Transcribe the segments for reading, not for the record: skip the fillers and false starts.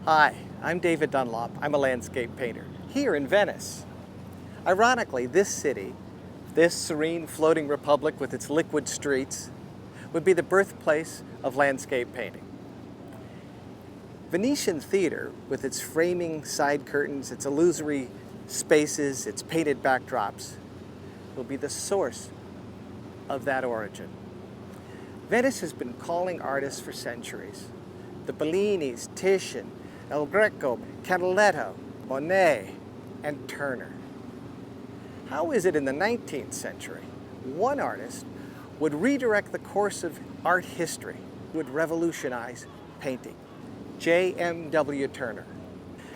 Hi, I'm David Dunlop. I'm a landscape painter here in Venice. Ironically, this city, this serene floating republic with its liquid streets, would be the birthplace of landscape painting. Venetian theater, with its framing side curtains, its illusory spaces, its painted backdrops, will be the source of that origin. Venice has been calling artists for centuries. The Bellinis, Titian, El Greco, Canaletto, Monet, and Turner. How is it in the 19th century, one artist would redirect the course of art history, would revolutionize painting? JMW Turner.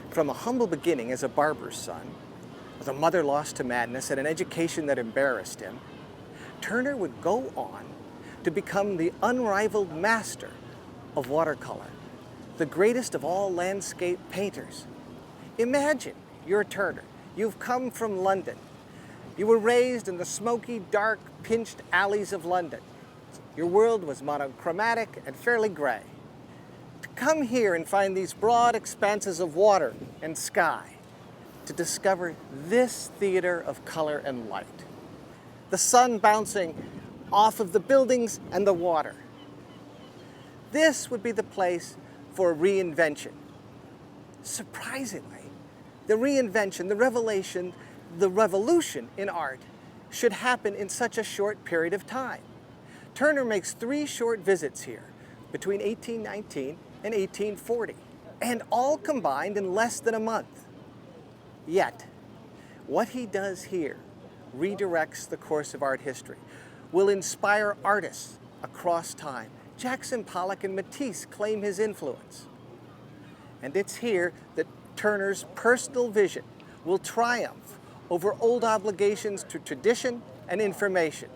From a humble beginning as a barber's son, with a mother lost to madness and an education that embarrassed him, Turner would go on to become the unrivaled master of watercolor, the greatest of all landscape painters. Imagine you're Turner. You've come from London. You were raised in the smoky, dark, pinched alleys of London. Your world was monochromatic and fairly gray. To come here and find these broad expanses of water and sky, to discover this theater of color and light. The sun bouncing off of the buildings and the water. This would be the place for reinvention. Surprisingly, the reinvention, the revelation, the revolution in art should happen in such a short period of time. Turner makes 3 short visits here between 1819 and 1840, and all combined in less than a month. Yet, what he does here redirects the course of art history, will inspire artists across time. Jackson Pollock and Matisse claim his influence. And it's here that Turner's personal vision will triumph over old obligations to tradition and information.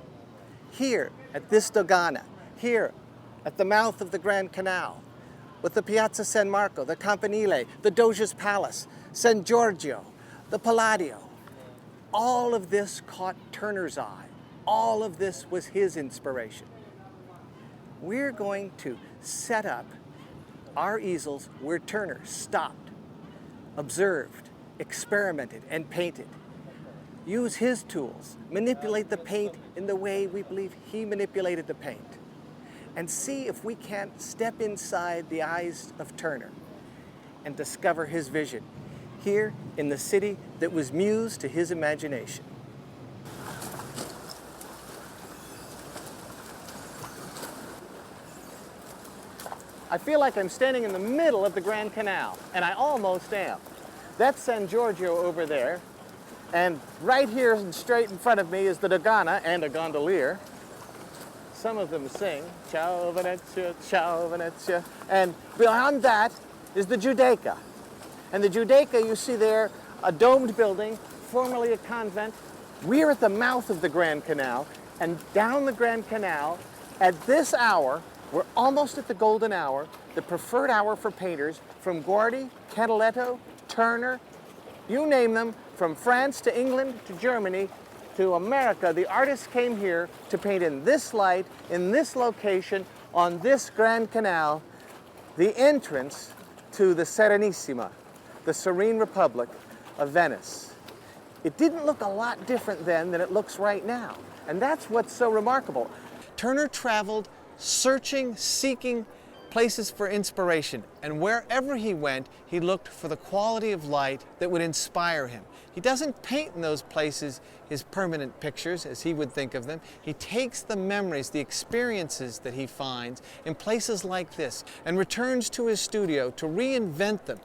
Here at this Dogana, here at the mouth of the Grand Canal, with the Piazza San Marco, the Campanile, the Doge's Palace, San Giorgio, the Palladio. All of this caught Turner's eye. All of this was his inspiration. We're going to set up our easels where Turner stopped, observed, experimented, and painted. Use his tools, manipulate the paint in the way we believe he manipulated the paint, and see if we can't step inside the eyes of Turner and discover his vision here in the city that was muse to his imagination. I feel like I'm standing in the middle of the Grand Canal, and I almost am. That's San Giorgio over there, and right here and straight in front of me is the Dogana and a gondolier. Some of them sing, Ciao Venezia, Ciao Venezia, and beyond that is the Giudecca. And the Giudecca, you see there, a domed building, formerly a convent. We're at the mouth of the Grand Canal, and down the Grand Canal, at this hour, we're almost at the golden hour, the preferred hour for painters from Guardi, Canaletto, Turner, you name them, from France to England to Germany to America. The artists came here to paint in this light, in this location, on this Grand Canal, the entrance to the Serenissima, the serene republic of Venice. It didn't look a lot different then than it looks right now. And that's what's so remarkable. Turner traveled searching, seeking places for inspiration. And wherever he went, he looked for the quality of light that would inspire him. He doesn't paint in those places his permanent pictures, as he would think of them. He takes the memories, the experiences that he finds in places like this, and returns to his studio to reinvent them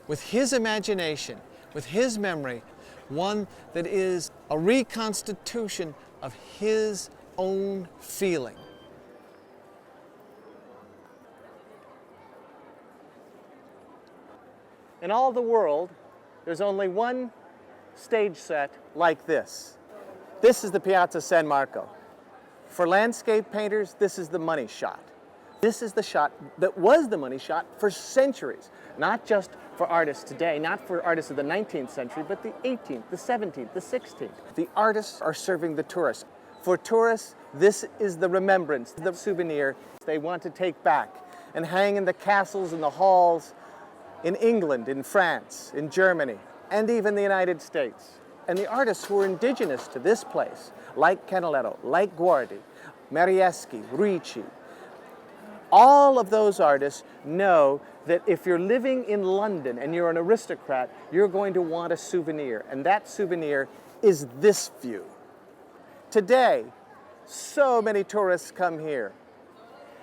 with his imagination, with his memory, one that is a reconstitution of his own feeling. In all the world, there's only one stage set like this. This is the Piazza San Marco. For landscape painters, this is the money shot. This is the shot that was the money shot for centuries, not just for artists today, not for artists of the 19th century, but the 18th, the 17th, the 16th. The artists are serving the tourists. For tourists, this is the remembrance, the souvenir they want to take back and hang in the castles and the halls in England, in France, in Germany, and even the United States. And the artists who were indigenous to this place, like Canaletto, like Guardi, Marieschi, Ricci, all of those artists know that if you're living in London and you're an aristocrat, you're going to want a souvenir, and that souvenir is this view. Today, so many tourists come here,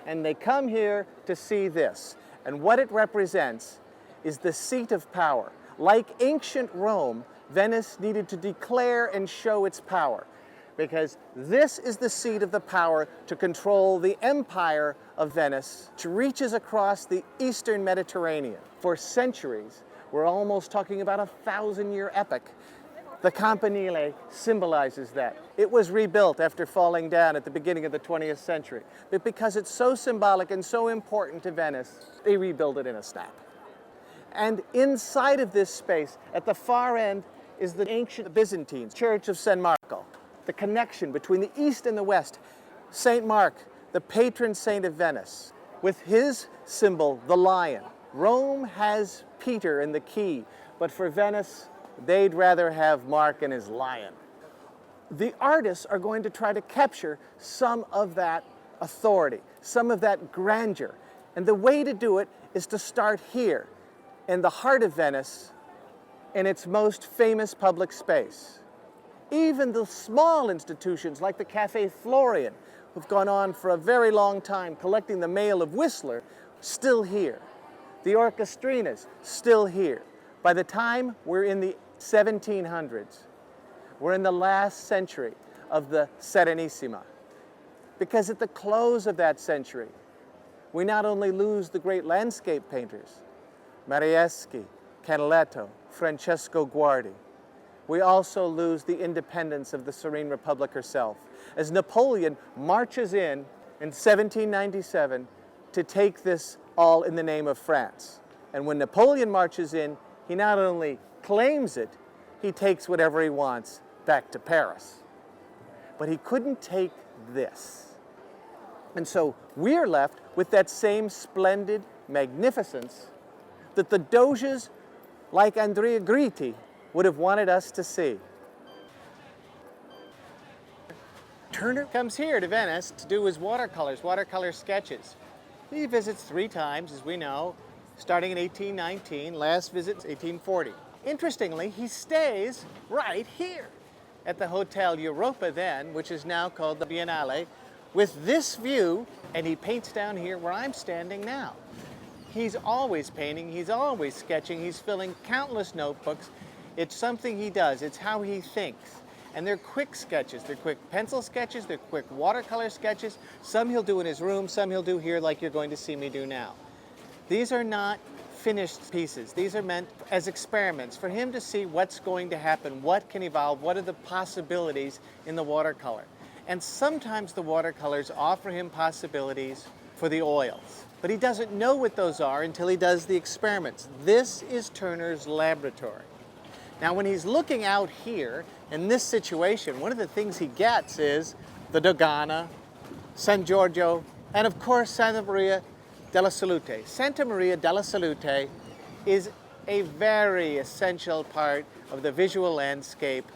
and they come here to see this, and what it represents is the seat of power. Like ancient Rome, Venice needed to declare and show its power, because this is the seat of the power to control the empire of Venice, which reaches across the eastern Mediterranean. For centuries, we're almost talking about a 1,000-year epic. The Campanile symbolizes that. It was rebuilt after falling down at the beginning of the 20th century. But because it's so symbolic and so important to Venice, they rebuilt it in a snap. And inside of this space, at the far end, is the ancient Byzantine Church of San Marco. The connection between the East and the West. St. Mark, the patron saint of Venice, with his symbol, the lion. Rome has Peter and the key, but for Venice, they'd rather have Mark and his lion. The artists are going to try to capture some of that authority, some of that grandeur. And the way to do it is to start here, in the heart of Venice, in its most famous public space. Even the small institutions like the Café Florian, who've gone on for a very long time collecting the mail of Whistler, still here. The Orchestrinas, still here. By the time we're in the 1700s, we're in the last century of the Serenissima. Because at the close of that century, we not only lose the great landscape painters, Marieschi, Canaletto, Francesco Guardi, we also lose the independence of the Serene Republic herself, as Napoleon marches in 1797 to take this all in the name of France. And when Napoleon marches in, he not only claims it, he takes whatever he wants back to Paris. But he couldn't take this. And so we're left with that same splendid magnificence that the Doges like Andrea Gritti would have wanted us to see. Turner comes here to Venice to do his watercolor sketches. He visits 3 times, as we know, starting in 1819, last visit 1840. Interestingly, he stays right here at the Hotel Europa then, which is now called the Biennale, with this view, and he paints down here where I'm standing now. He's always painting, he's always sketching, he's filling countless notebooks. It's something he does, it's how he thinks. And they're quick sketches, they're quick pencil sketches, they're quick watercolor sketches. Some he'll do in his room, some he'll do here like you're going to see me do now. These are not finished pieces. These are meant as experiments for him to see what's going to happen, what can evolve, what are the possibilities in the watercolor. And sometimes the watercolors offer him possibilities for the oils. But he doesn't know what those are until he does the experiments. This is Turner's laboratory. Now, when he's looking out here in this situation, one of the things he gets is the Dogana, San Giorgio, and of course Santa Maria della Salute. Santa Maria della Salute is a very essential part of the visual landscape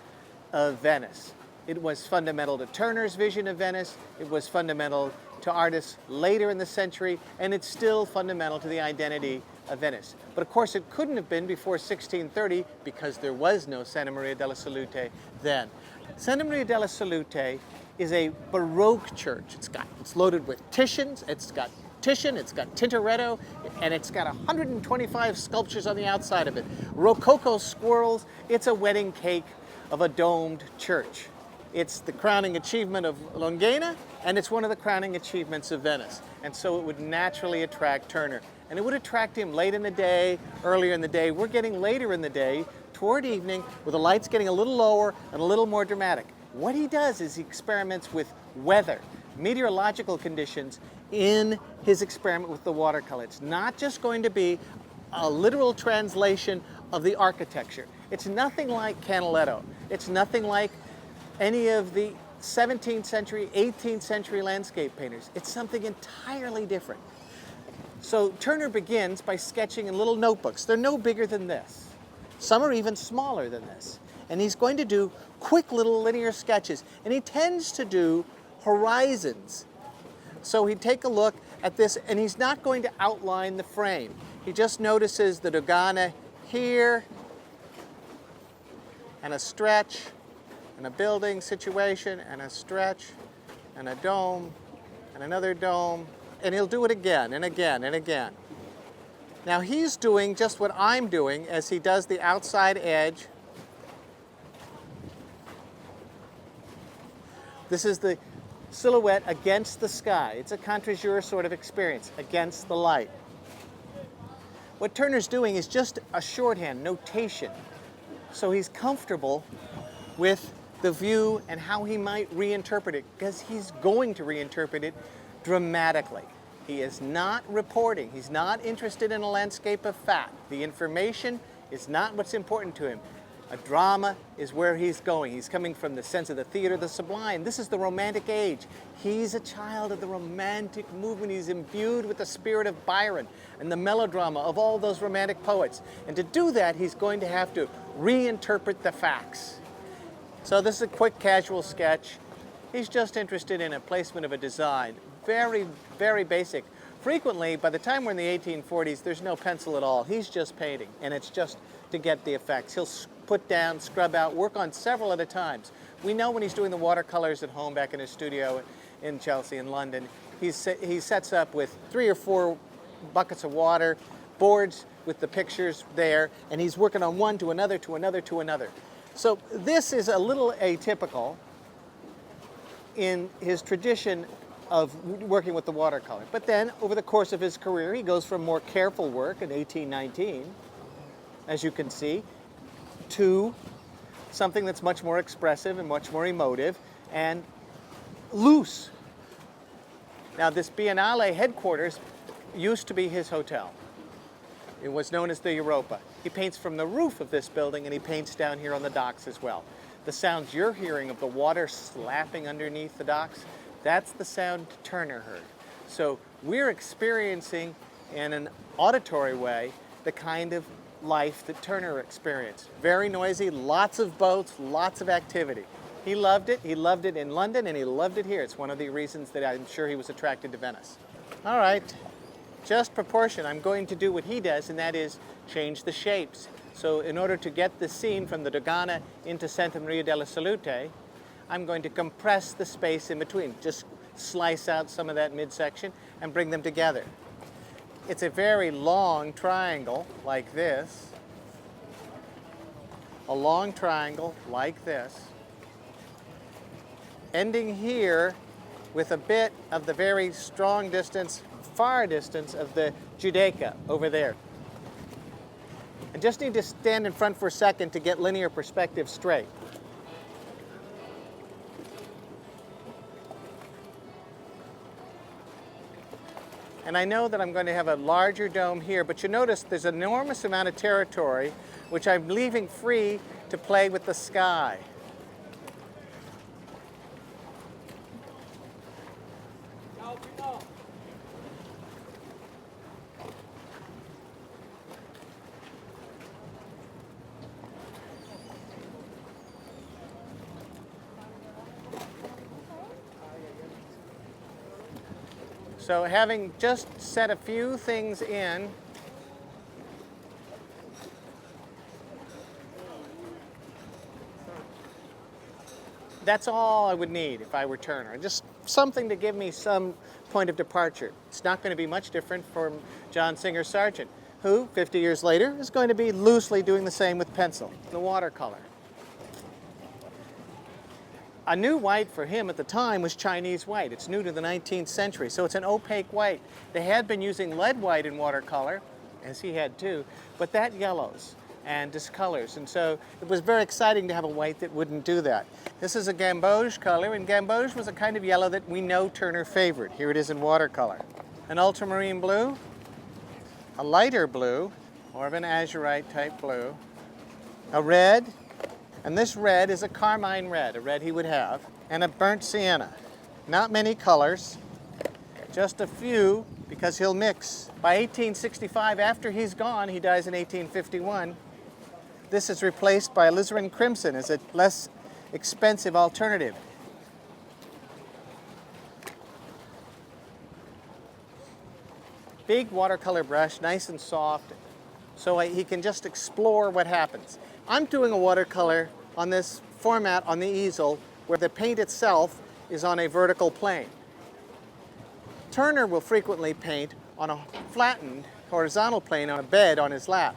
of Venice. It was fundamental to Turner's vision of Venice, it was fundamental to artists later in the century, and it's still fundamental to the identity of Venice. But of course it couldn't have been before 1630 because there was no Santa Maria della Salute then. Santa Maria della Salute is a baroque church. It's loaded with Titians, it's got Tintoretto, and it's got 125 sculptures on the outside of it. Rococo squirrels, it's a wedding cake of a domed church. It's the crowning achievement of Dogana, and it's one of the crowning achievements of Venice. And so it would naturally attract Turner. And it would attract him late in the day, earlier in the day. We're getting later in the day, toward evening, with the lights getting a little lower and a little more dramatic. What he does is he experiments with weather, meteorological conditions in his experiment with the watercolor. It's not just going to be a literal translation of the architecture. It's nothing like Canaletto. It's nothing like any of the 17th century, 18th century landscape painters. It's something entirely different. So Turner begins by sketching in little notebooks. They're no bigger than this. Some are even smaller than this. And he's going to do quick little linear sketches. And he tends to do horizons. So he'd take a look at this, and he's not going to outline the frame. He just notices the Dogana here, and a stretch, and a building situation, and a stretch, and a dome, and another dome, and he'll do it again and again and again. Now he's doing just what I'm doing as he does the outside edge. This is the silhouette against the sky. It's a contre-jour sort of experience, against the light. What Turner's doing is just a shorthand, notation. So he's comfortable with the view and how he might reinterpret it, because he's going to reinterpret it dramatically. He is not reporting. He's not interested in a landscape of fact. The information is not what's important to him. A drama is where he's going. He's coming from the sense of the theater, the sublime. This is the Romantic age. He's a child of the Romantic movement. He's imbued with the spirit of Byron and the melodrama of all those Romantic poets. And to do that, he's going to have to reinterpret the facts. So this is a quick, casual sketch. He's just interested in a placement of a design. Very, very basic. Frequently, by the time we're in the 1840s, there's no pencil at all. He's just painting, and it's just to get the effects. He'll put down, scrub out, work on several at a time. We know when he's doing the watercolors at home back in his studio in Chelsea in London, he sets up with 3 or 4 buckets of water, boards with the pictures there, and he's working on one to another, to another, to another. So this is a little atypical in his tradition of working with the watercolor. But then, over the course of his career, he goes from more careful work in 1819, as you can see, to something that's much more expressive and much more emotive and loose. Now, this Biennale headquarters used to be his hotel. It was known as the Europa. He paints from the roof of this building, and he paints down here on the docks as well. The sounds you're hearing of the water slapping underneath the docks, that's the sound Turner heard. So we're experiencing in an auditory way the kind of life that Turner experienced. Very noisy, lots of boats, lots of activity. He loved it. He loved it in London, and he loved it here. It's one of the reasons that I'm sure he was attracted to Venice. All right, just proportion. I'm going to do what he does, and that is change the shapes. So in order to get the scene from the Dogana into Santa Maria della Salute, I'm going to compress the space in between. Just slice out some of that midsection and bring them together. It's a very long triangle like this. A long triangle like this. Ending here with a bit of the very strong distance, far distance of the Giudecca over there. I just need to stand in front for a second to get linear perspective straight. And I know that I'm going to have a larger dome here, but you notice there's an enormous amount of territory which I'm leaving free to play with the sky. So having just set a few things in, that's all I would need if I were Turner. Just something to give me some point of departure. It's not going to be much different from John Singer Sargent, who, 50 years later, is going to be loosely doing the same with pencil, the watercolor. A new white for him at the time was Chinese white. It's new to the 19th century, so it's an opaque white. They had been using lead white in watercolor, as he had too, but that yellows and discolors, and so it was very exciting to have a white that wouldn't do that. This is a gamboge color, and gamboge was a kind of yellow that we know Turner favored. Here it is in watercolor. An ultramarine blue, a lighter blue, more of an azurite type blue, a red, and this red is a carmine red, a red he would have, and a burnt sienna. Not many colors, just a few because he'll mix. By 1865, after he's gone, he dies in 1851, this is replaced by alizarin crimson as a less expensive alternative. Big watercolor brush, nice and soft, so he can just explore what happens. I'm doing a watercolor on this format on the easel where the paint itself is on a vertical plane. Turner will frequently paint on a flattened horizontal plane on a bed on his lap.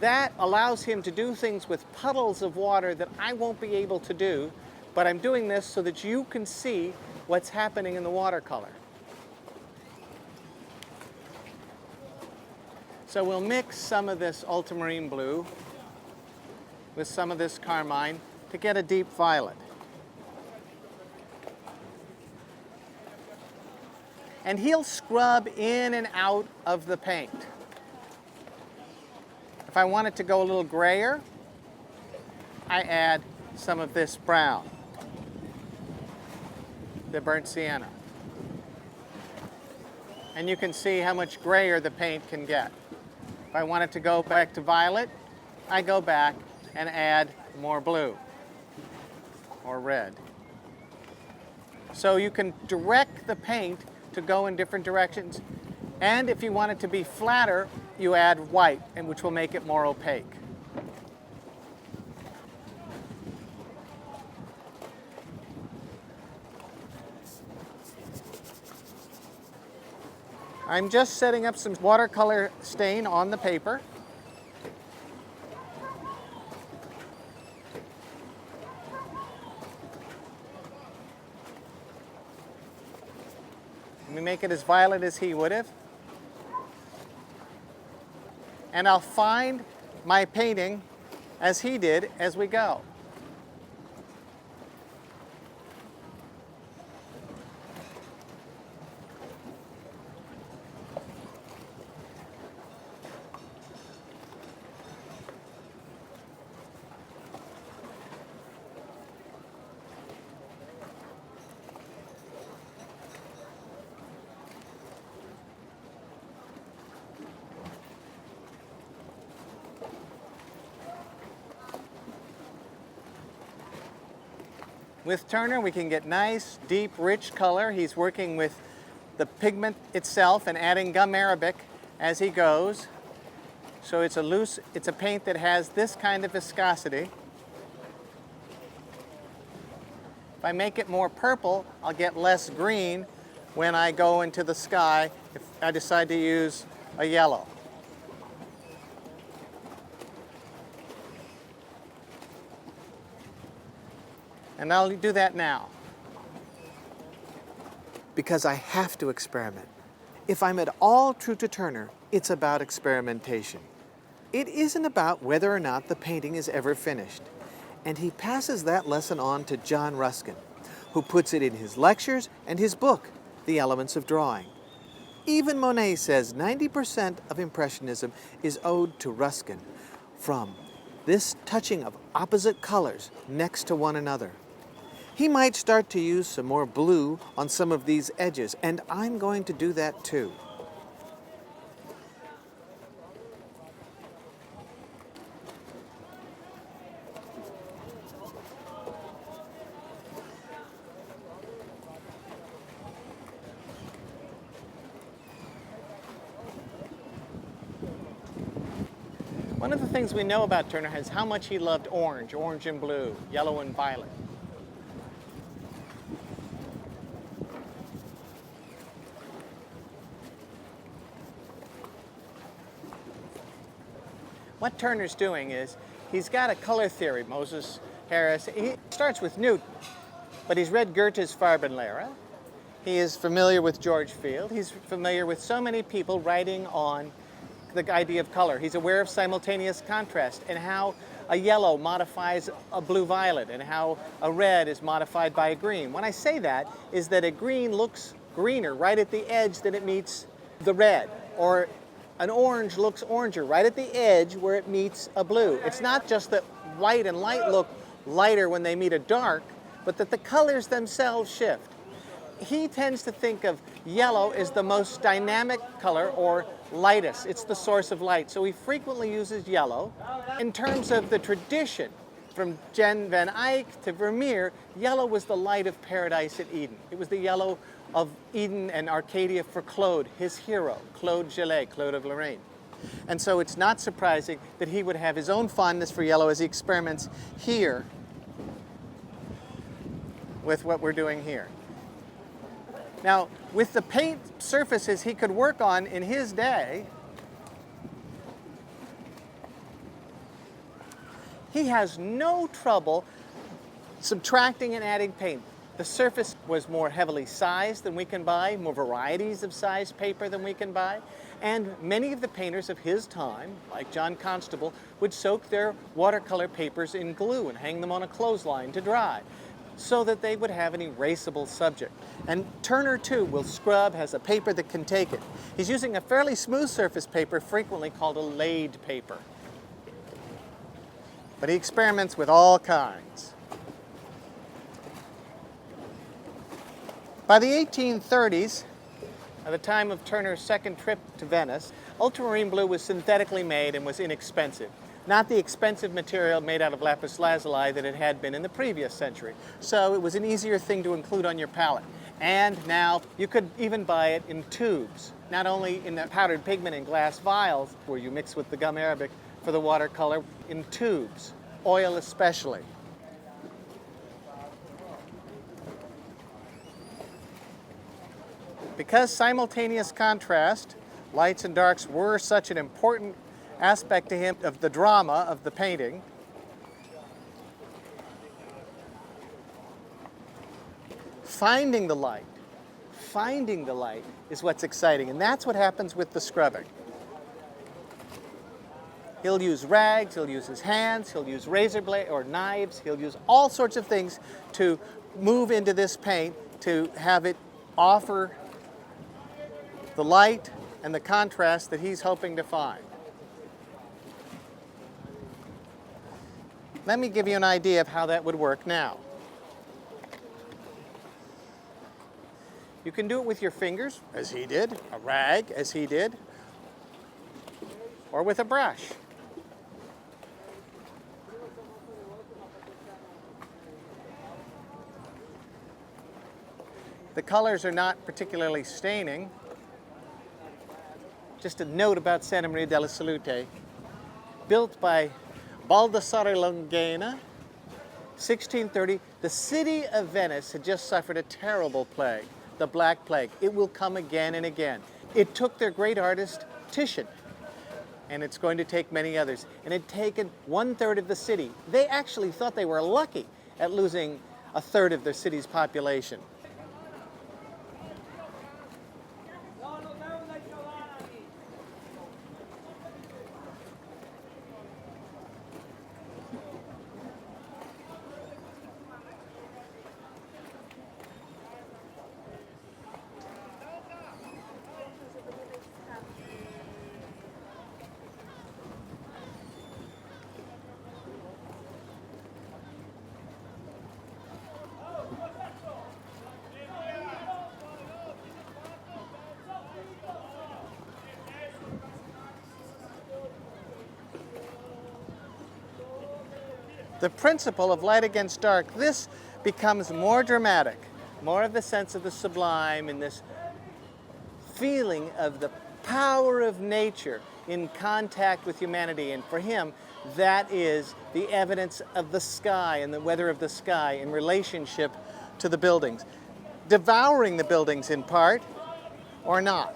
That allows him to do things with puddles of water that I won't be able to do, but I'm doing this so that you can see what's happening in the watercolor. So we'll mix some of this ultramarine blue with some of this carmine to get a deep violet. And he'll scrub in and out of the paint. If I want it to go a little grayer, I add some of this brown, the burnt sienna. And you can see how much grayer the paint can get. If I want it to go back to violet, I go back and add more blue or red. So you can direct the paint to go in different directions. And if you want it to be flatter, you add white, and which will make it more opaque. I'm just setting up some watercolor stain on the paper. Let me make it as violet as he would have. And I'll find my painting as he did as we go. With Turner, we can get nice, deep, rich color. He's working with the pigment itself and adding gum arabic as he goes. So it's a paint that has this kind of viscosity. If I make it more purple, I'll get less green when I go into the sky if I decide to use a yellow. And I'll do that now, because I have to experiment. If I'm at all true to Turner, it's about experimentation. It isn't about whether or not the painting is ever finished. And he passes that lesson on to John Ruskin, who puts it in his lectures and his book, The Elements of Drawing. Even Monet says 90% of Impressionism is owed to Ruskin, from this touching of opposite colors next to one another. He might start to use some more blue on some of these edges, and I'm going to do that too. One of the things we know about Turner is how much he loved orange, orange and blue, yellow and violet. What Turner's doing is, he's got a color theory, Moses Harris. He starts with Newton, but he's read Goethe's Farbenlehre. He is familiar with George Field. He's familiar with so many people writing on the idea of color. He's aware of simultaneous contrast and how a yellow modifies a blue-violet and how a red is modified by a green. When I say that, is that a green looks greener right at the edge than it meets the red, or an orange looks oranger right at the edge where it meets a blue. It's not just that white and light look lighter when they meet a dark, but that the colors themselves shift. he tends to think of yellow as the most dynamic color, or lightest. It's the source of light. So he frequently uses yellow. In terms of the tradition, from Jan van Eyck to Vermeer, yellow was the light of paradise at Eden. It was the yellow of Eden and Arcadia for Claude, his hero, Claude Gelée, Claude of Lorraine. And so it's not surprising that he would have his own fondness for yellow as he experiments here with what we're doing here. Now, with the paint surfaces he could work on in his day, he has no trouble subtracting and adding paint. The surface was more heavily sized than we can buy, more varieties of sized paper than we can buy, and many of the painters of his time, like John Constable, would soak their watercolor papers in glue and hang them on a clothesline to dry, so that they would have an erasable subject. And Turner, too, will scrub, has a paper that can take it. He's using a fairly smooth surface paper, frequently called a laid paper. But he experiments with all kinds. By the 1830s, at the time of Turner's second trip to Venice, ultramarine blue was synthetically made and was inexpensive. Not the expensive material made out of lapis lazuli that it had been in the previous century. So it was an easier thing to include on your palette. And now you could even buy it in tubes, not only in the powdered pigment in glass vials, where you mix with the gum arabic for the watercolor, in tubes, oil especially. Because simultaneous contrast, lights and darks, were such an important aspect to him of the drama of the painting, finding the light is what's exciting, and that's what happens with the scrubbing. He'll use rags, he'll use his hands, he'll use razor blade or knives, he'll use all sorts of things to move into this paint to have it offer the light and the contrast that he's hoping to find. Let me give you an idea of how that would work now. You can do it with your fingers, as he did, a rag, as he did, or with a brush. The colors are not particularly staining. Just a note about Santa Maria della Salute, built by Baldassare Dogana, 1630. The city of Venice had just suffered a terrible plague, the Black Plague. It will come again and again. It took their great artist, Titian, and it's going to take many others. And it had taken 1/3 of the city. They actually thought they were lucky at losing 1/3 of their city's population. The principle of light against dark, this becomes more dramatic, more of the sense of the sublime and this feeling of the power of nature in contact with humanity. And for him, that is the evidence of the sky and the weather of the sky in relationship to the buildings. Devouring the buildings in part, or not.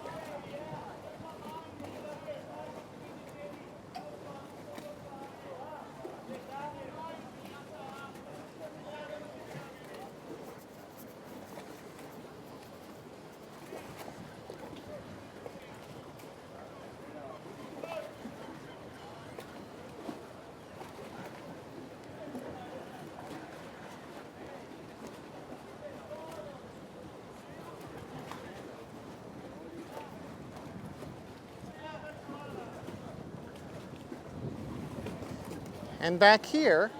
And back here,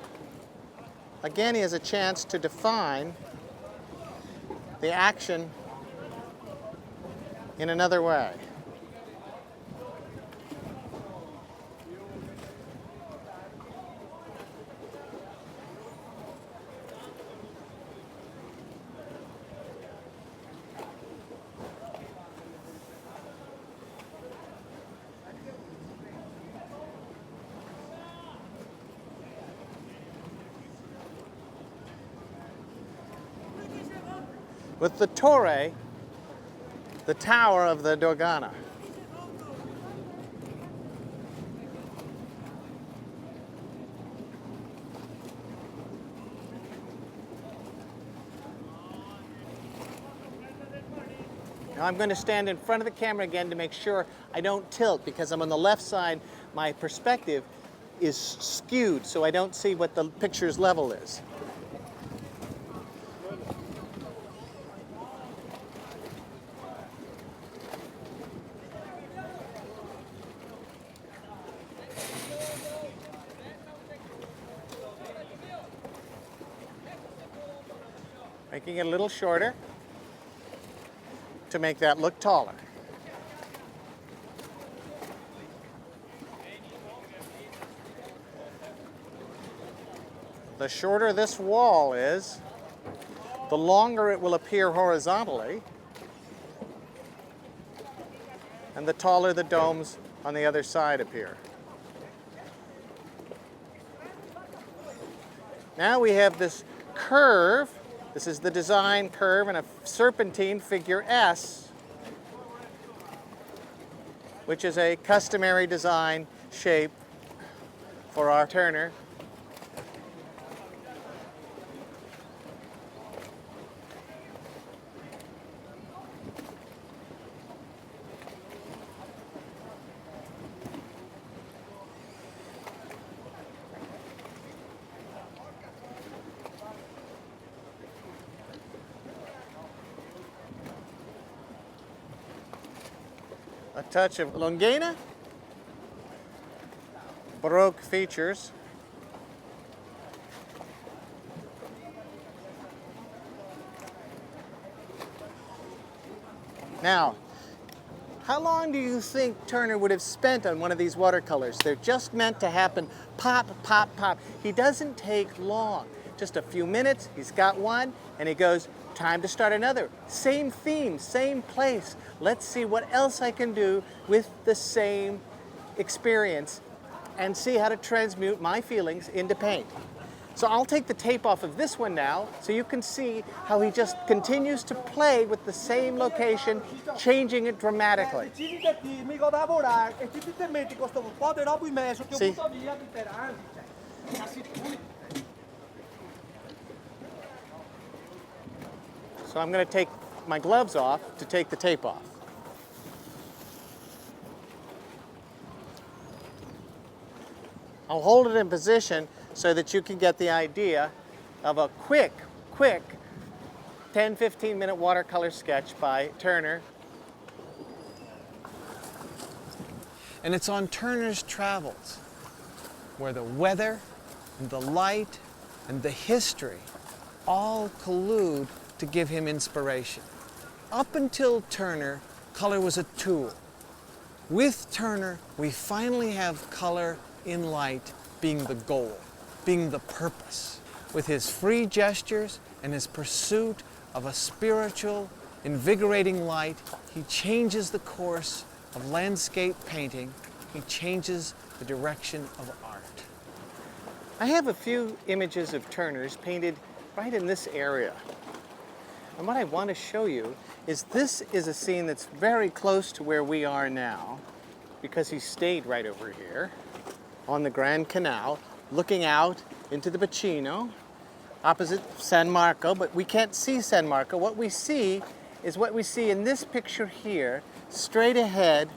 again, he has a chance to define the action in another way. With the torre, the tower of the Dogana. Now I'm going to stand in front of the camera again to make sure I don't tilt, because I'm on the left side. My perspective is skewed, so I don't see what the picture's level is. Making it a little shorter to make that look taller. The shorter this wall is, the longer it will appear horizontally, and the taller the domes on the other side appear. Now we have this curve. This is the design curve in a serpentine figure S, which is a customary design shape for our Turner. A touch of Longana, baroque features. Now, how long do you think Turner would have spent on one of these watercolors? They're just meant to happen pop, pop, pop. He doesn't take long. Just a few minutes, he's got one, and he goes, time to start another. Same theme, same place. Let's see what else I can do with the same experience and see how to transmute my feelings into paint. So I'll take the tape off of this one now so you can see how he just continues to play with the same location, changing it dramatically. See? So I'm going to take my gloves off to take the tape off. I'll hold it in position so that you can get the idea of a quick 10-15 minute watercolor sketch by Turner. And it's on Turner's travels where the weather and the light and the history all collude to give him inspiration. Up until Turner, color was a tool. With Turner, we finally have color in light being the goal, being the purpose. With his free gestures and his pursuit of a spiritual, invigorating light, he changes the course of landscape painting. He changes the direction of art. I have a few images of Turner's painted right in this area. And what I want to show you is this is a scene that's very close to where we are now, because he stayed right over here on the Grand Canal, looking out into the Bacino, opposite San Marco, but we can't see San Marco. What we see is what we see in this picture here. Straight ahead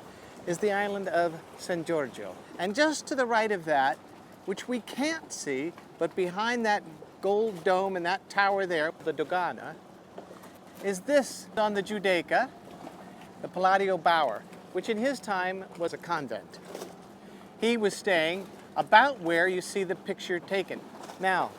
is the island of San Giorgio. And just to the right of that, which we can't see, but behind that gold dome and that tower there, the Dogana, is this on the Giudecca, the Palladio Bower, which in his time was a convent. He was staying about where you see the picture taken. Now,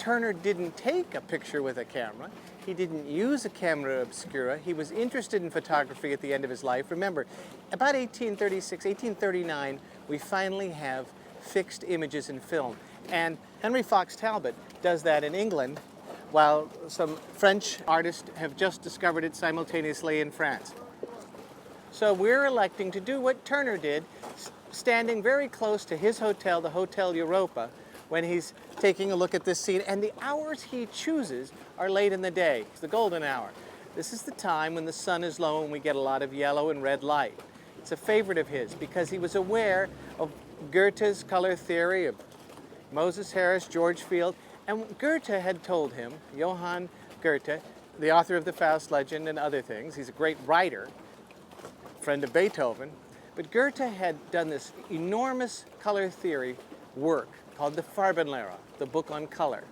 Turner didn't take a picture with a camera. He didn't use a camera obscura. He was interested in photography at the end of his life. Remember, about 1836, 1839, we finally have fixed images in film. And Henry Fox Talbot does that in England, while some French artists have just discovered it simultaneously in France. So we're electing to do what Turner did, standing very close to his hotel, the Hotel Europa, when he's taking a look at this scene. And the hours he chooses are late in the day. It's the golden hour. This is the time when the sun is low and we get a lot of yellow and red light. It's a favorite of his because he was aware of Goethe's color theory, of Moses Harris, George Field, and Goethe had told him, Johann Goethe, the author of the Faust legend and other things, he's a great writer, friend of Beethoven, but Goethe had done this enormous color theory work called the Farbenlehre, the book on color.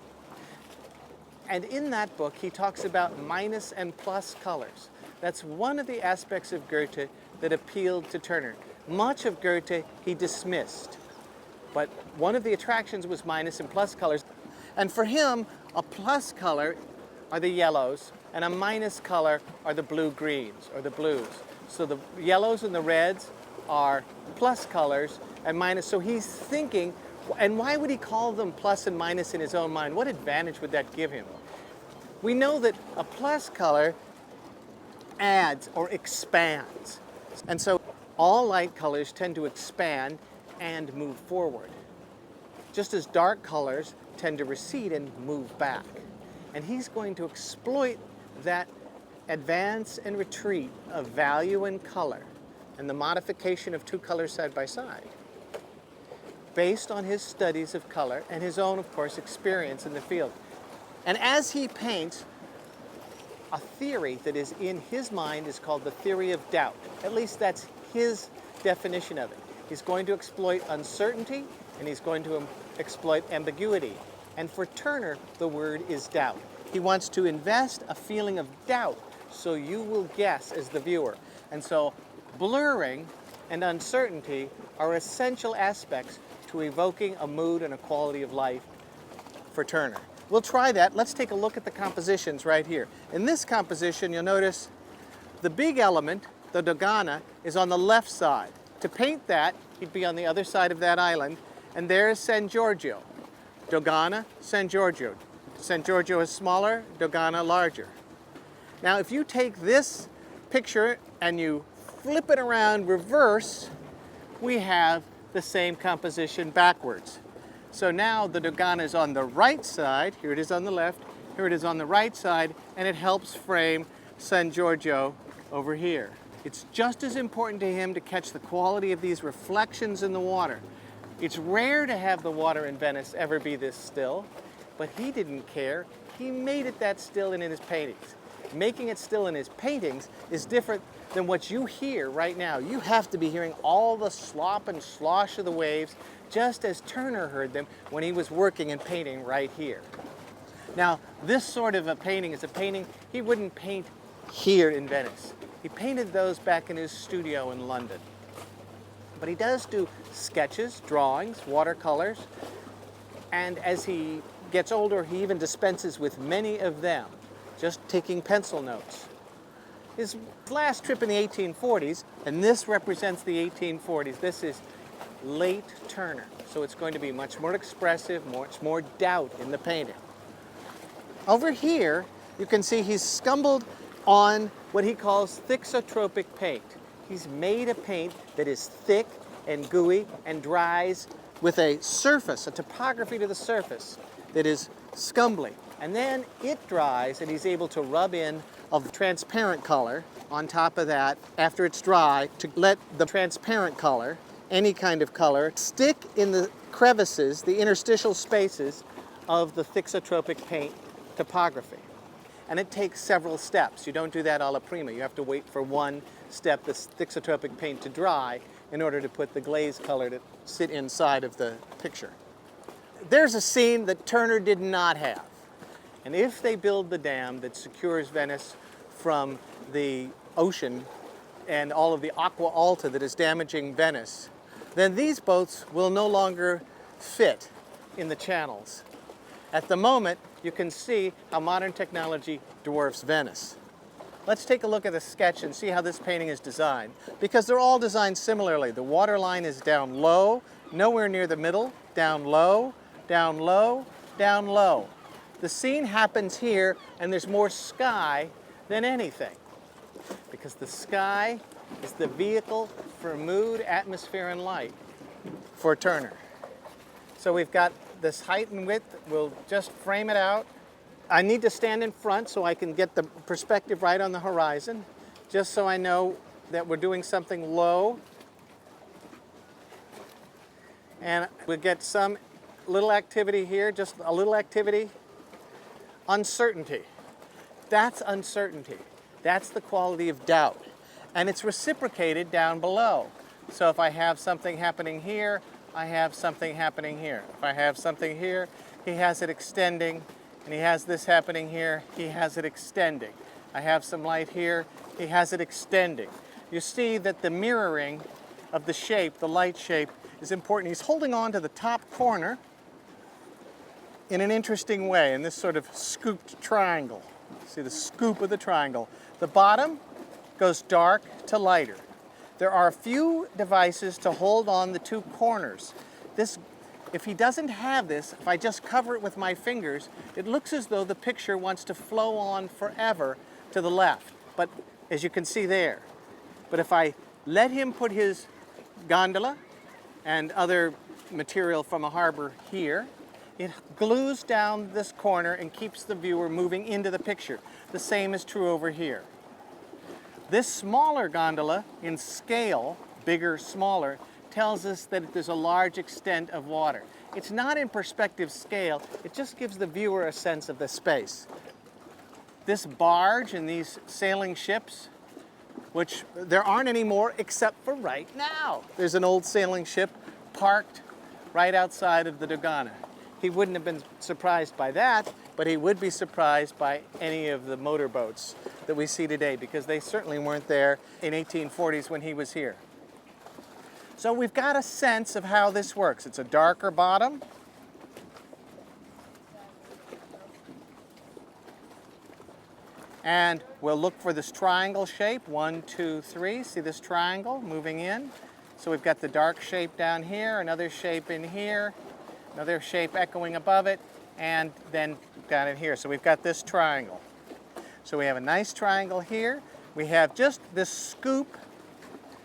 And in that book, he talks about minus and plus colors. That's one of the aspects of Goethe that appealed to Turner. Much of Goethe he dismissed, but one of the attractions was minus and plus colors. And for him, a plus color are the yellows, and a minus color are the blue-greens, or the blues. So the yellows and the reds are plus colors, and minus. So he's thinking, and why would he call them plus and minus in his own mind? What advantage would that give him? We know that a plus color adds or expands. And so all light colors tend to expand and move forward, just as dark colors tend to recede and move back. And he's going to exploit that advance and retreat of value and color and the modification of two colors side by side based on his studies of color and his own, of course, experience in the field. And as he paints, a theory that is in his mind is called the theory of doubt. At least that's his definition of it. He's going to exploit uncertainty and he's going to exploit ambiguity. And for Turner, the word is doubt. He wants to invest a feeling of doubt so you will guess as the viewer. And so blurring and uncertainty are essential aspects to evoking a mood and a quality of life for Turner. We'll try that. Let's take a look at the compositions right here. In this composition, you'll notice the big element, the Dogana, is on the left side. To paint that, he'd be on the other side of that island, and there's San Giorgio. Dogana, San Giorgio. San Giorgio is smaller, Dogana larger. Now, if you take this picture and you flip it around reverse, we have the same composition backwards. So now the Dogana is on the right side, here it is on the left, here it is on the right side, and it helps frame San Giorgio over here. It's just as important to him to catch the quality of these reflections in the water. It's rare to have the water in Venice ever be this still, but he didn't care. He made it that still in his paintings. Making it still in his paintings is different than what you hear right now. You have to be hearing all the slop and slosh of the waves, just as Turner heard them when he was working and painting right here. Now, this sort of a painting is a painting he wouldn't paint here in Venice. He painted those back in his studio in London. But he does do sketches, drawings, watercolors, and as he gets older, he even dispenses with many of them, just taking pencil notes. His last trip in the 1840s, and this represents the 1840s, this is late Turner, so it's going to be much more expressive, much more doubt in the painting. Over here, you can see he's scumbled on what he calls thixotropic paint. He's made a paint that is thick and gooey and dries with a surface, a topography to the surface that is scumbly. And then it dries and he's able to rub in of transparent color on top of that after it's dry to let the transparent color, any kind of color, stick in the crevices, the interstitial spaces of the thixotropic paint topography. And it takes several steps. You don't do that alla prima. You have to wait for one step, the thixotropic paint, to dry in order to put the glaze color to sit inside of the picture. There's a scene that Turner did not have. And if they build the dam that secures Venice from the ocean and all of the aqua alta that is damaging Venice, then these boats will no longer fit in the channels. At the moment, you can see how modern technology dwarfs Venice. Let's take a look at the sketch and see how this painting is designed, because they're all designed similarly. The water line is down low, nowhere near the middle, down low, down low, down low. The scene happens here, and there's more sky than anything, because the sky is the vehicle for mood, atmosphere, and light for Turner. So we've got this height and width. We'll just frame it out. I need to stand in front so I can get the perspective right on the horizon, just so I know that we're doing something low. And we'll get some little activity here, just a little activity. Uncertainty. That's uncertainty. That's the quality of doubt. And it's reciprocated down below. So if I have something happening here, I have something happening here. If I have something here, he has it extending. And he has this happening here, he has it extending. I have some light here, he has it extending. You see that the mirroring of the shape, the light shape, is important. He's holding on to the top corner in an interesting way, in this sort of scooped triangle. See the scoop of the triangle. The bottom goes dark to lighter. There are a few devices to hold on the two corners. If he doesn't have this, if I just cover it with my fingers, it looks as though the picture wants to flow on forever to the left, but as you can see there. But if I let him put his gondola and other material from a harbor here, it glues down this corner and keeps the viewer moving into the picture. The same is true over here. This smaller gondola in scale, bigger, smaller, tells us that there's a large extent of water. It's not in perspective scale, it just gives the viewer a sense of the space. This barge and these sailing ships, which there aren't any more except for right now. There's an old sailing ship parked right outside of the Dogana. He wouldn't have been surprised by that, but he would be surprised by any of the motorboats that we see today, because they certainly weren't there in 1840s when he was here. So we've got a sense of how this works. It's a darker bottom. And we'll look for this triangle shape, 1, 2, 3. See this triangle moving in? So we've got the dark shape down here, another shape in here, another shape echoing above it, and then down in here. So we've got this triangle. So we have a nice triangle here. We have just this scoop.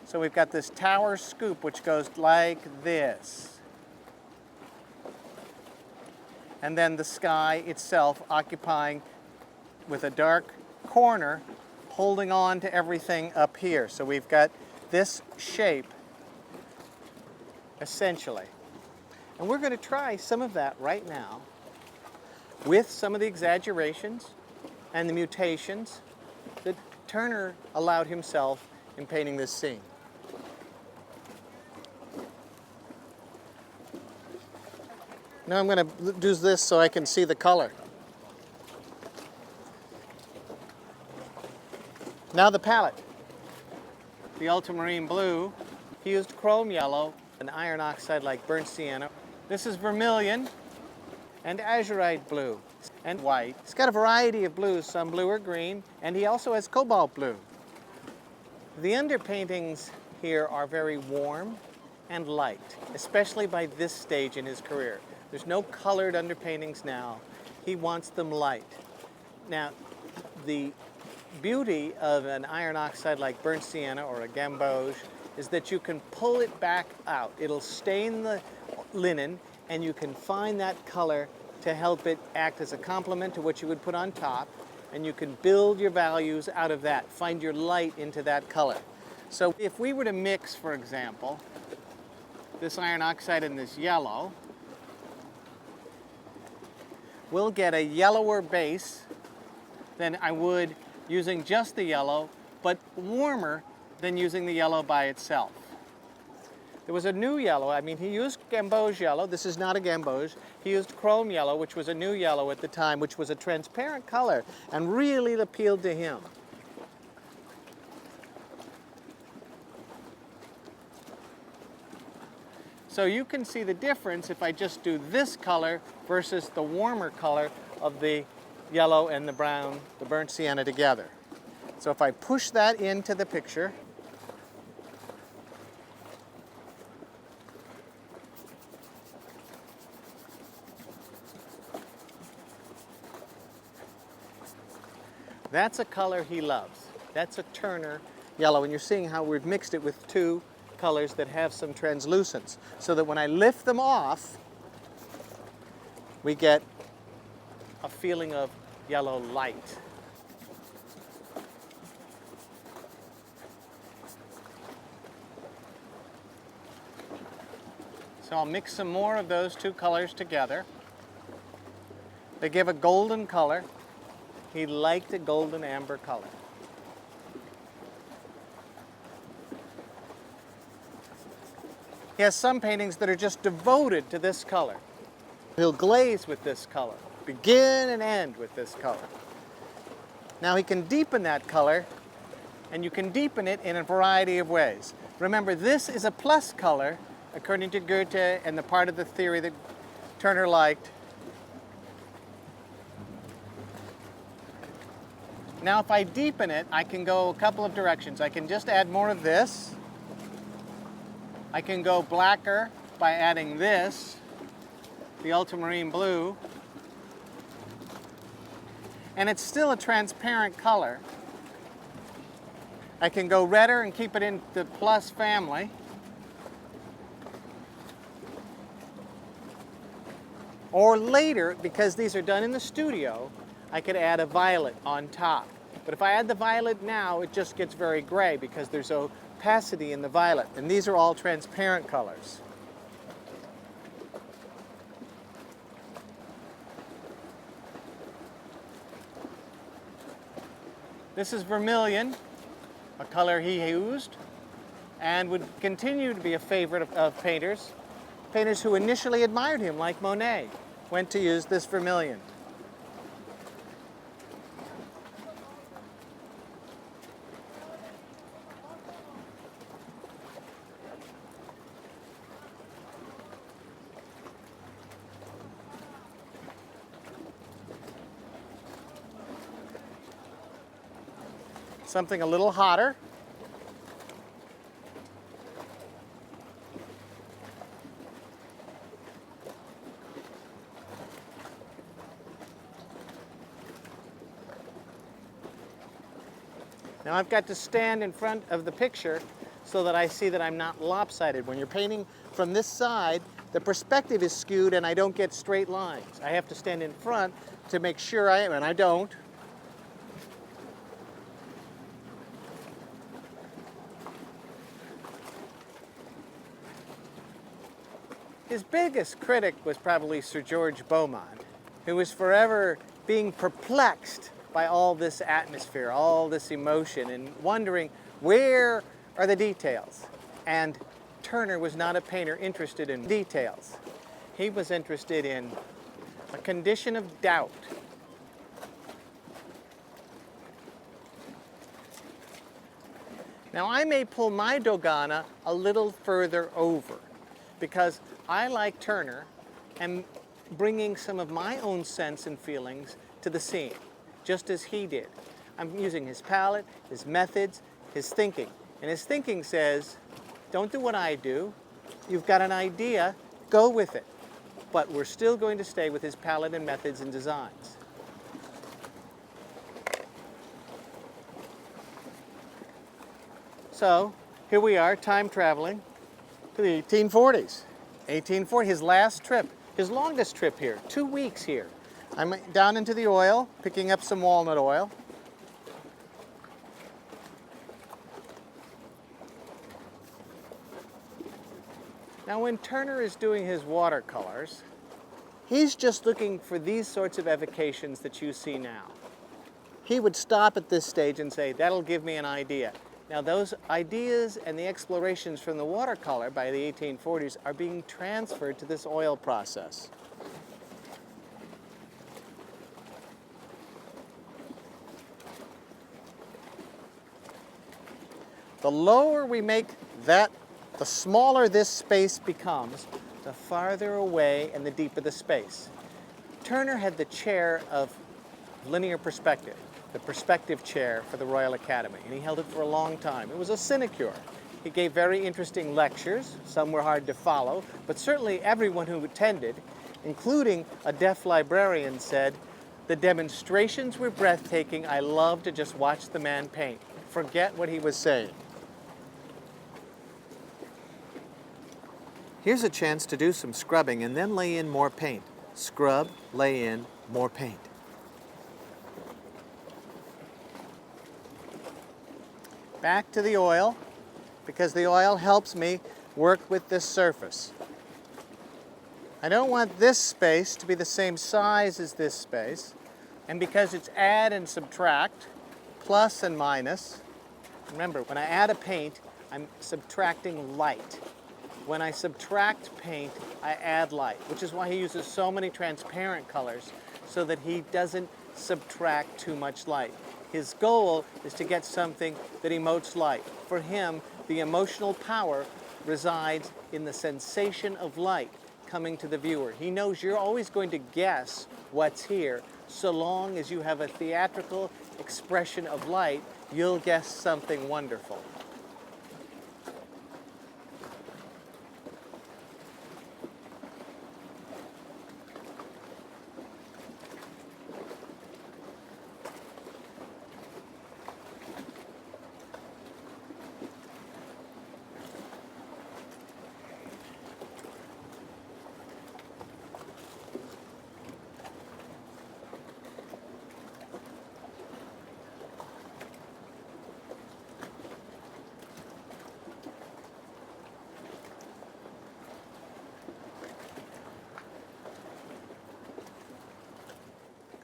So we've got this tower scoop, which goes like this. And then the sky itself occupying with a dark corner, holding on to everything up here. So we've got this shape, essentially. And we're going to try some of that right now with some of the exaggerations and the mutations that Turner allowed himself in painting this scene. Now I'm going to do this so I can see the color. Now the palette. The ultramarine blue, he used chrome yellow, an iron oxide like burnt sienna. This is vermilion and azurite blue and white. It's got a variety of blues, some blue or green, and he also has cobalt blue. The underpaintings here are very warm and light, especially by this stage in his career. There's no colored underpaintings now. He wants them light. Now, the beauty of an iron oxide like burnt sienna or a gamboge is that you can pull it back out. It'll stain the linen, and you can find that color to help it act as a complement to what you would put on top, and you can build your values out of that, find your light into that color. So if we were to mix, for example, this iron oxide and this yellow, we'll get a yellower base than I would using just the yellow, but warmer than using the yellow by itself. There was a new yellow. I mean, he used gamboge yellow. This is not a gamboge. He used chrome yellow, which was a new yellow at the time, which was a transparent color and really appealed to him. So you can see the difference if I just do this color versus the warmer color of the yellow and the brown, the burnt sienna together. So if I push that into the picture, that's a color he loves. That's a Turner yellow, and you're seeing how we've mixed it with two colors that have some translucence, so that when I lift them off, we get a feeling of yellow light. So I'll mix some more of those two colors together. They give a golden color. He liked a golden amber color. He has some paintings that are just devoted to this color. He'll glaze with this color, begin and end with this color. Now he can deepen that color, and you can deepen it in a variety of ways. Remember, this is a plus color, according to Goethe and the part of the theory that Turner liked. Now if I deepen it, I can go a couple of directions. I can just add more of this. I can go blacker by adding this, the ultramarine blue. And it's still a transparent color. I can go redder and keep it in the plus family. Or later, because these are done in the studio, I could add a violet on top. But if I add the violet now, it just gets very gray because there's opacity in the violet. And these are all transparent colors. This is vermilion, a color he used and would continue to be a favorite of painters. Painters who initially admired him, like Monet, went to use this vermilion. Something a little hotter. Now I've got to stand in front of the picture so that I see that I'm not lopsided. When you're painting from this side, the perspective is skewed and I don't get straight lines. I have to stand in front to make sure I am, and I don't. His biggest critic was probably Sir George Beaumont, who was forever being perplexed by all this atmosphere, all this emotion, and wondering where are the details. And Turner was not a painter interested in details. He was interested in a condition of doubt. Now I may pull my Dogana a little further over because I, like Turner, am bringing some of my own sense and feelings to the scene, just as he did. I'm using his palette, his methods, his thinking. And his thinking says, don't do what I do. You've got an idea, go with it. But we're still going to stay with his palette and methods and designs. So here we are, time traveling to the 1840s. 1840, his last trip, his longest trip here, 2 weeks here. I'm down into the oil, picking up some walnut oil. Now when Turner is doing his watercolors, he's just looking for these sorts of evocations that you see now. He would stop at this stage and say, that'll give me an idea. Now those ideas and the explorations from the watercolor by the 1840s are being transferred to this oil process. The lower we make that the smaller this space becomes, the farther away and the deeper the space. Turner had the chair of linear perspective, the perspective chair for the Royal Academy, and he held it for a long time. It was a sinecure. He gave very interesting lectures. Some were hard to follow, but certainly everyone who attended, including a deaf librarian, said, "The demonstrations were breathtaking. I loved to just watch the man paint." Forget what he was saying. Here's a chance to do some scrubbing and then lay in more paint. Scrub, lay in more paint. Back to the oil, because the oil helps me work with this surface. I don't want this space to be the same size as this space, and because it's add and subtract, plus and minus, remember, when I add a paint, I'm subtracting light. When I subtract paint, I add light, which is why he uses so many transparent colors, so that he doesn't subtract too much light. His goal is to get something that emotes light. For him, the emotional power resides in the sensation of light coming to the viewer. He knows you're always going to guess what's here. So long as you have a theatrical expression of light, you'll guess something wonderful.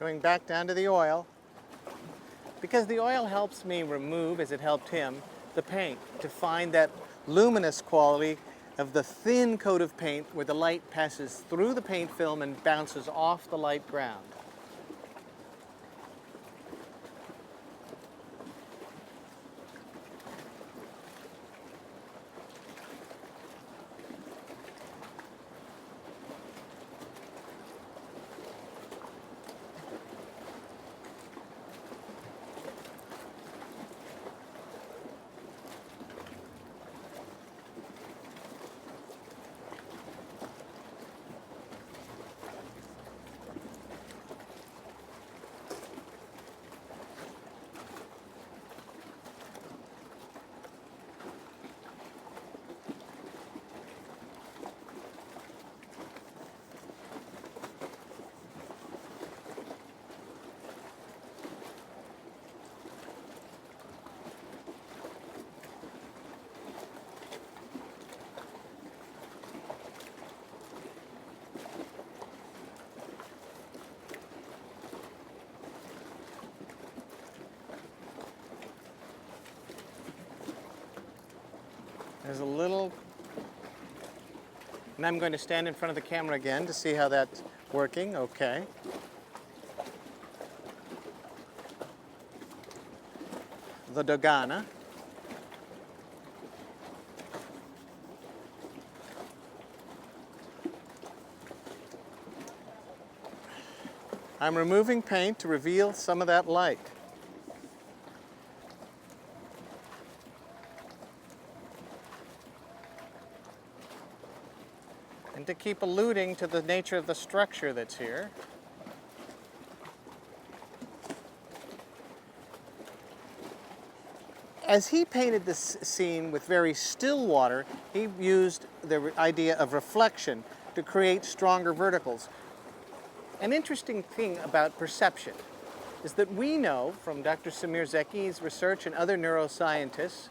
Going back down to the oil, because the oil helps me remove, as it helped him, the paint, to find that luminous quality of the thin coat of paint where the light passes through the paint film and bounces off the light ground. There's a little, and I'm going to stand in front of the camera again to see how that's working. Okay. The Dogana. I'm removing paint to reveal some of that light. And to keep alluding to the nature of the structure that's here. As he painted this scene with very still water, he used the idea of reflection to create stronger verticals. An interesting thing about perception is that we know from Dr. Samir Zeki's research and other neuroscientists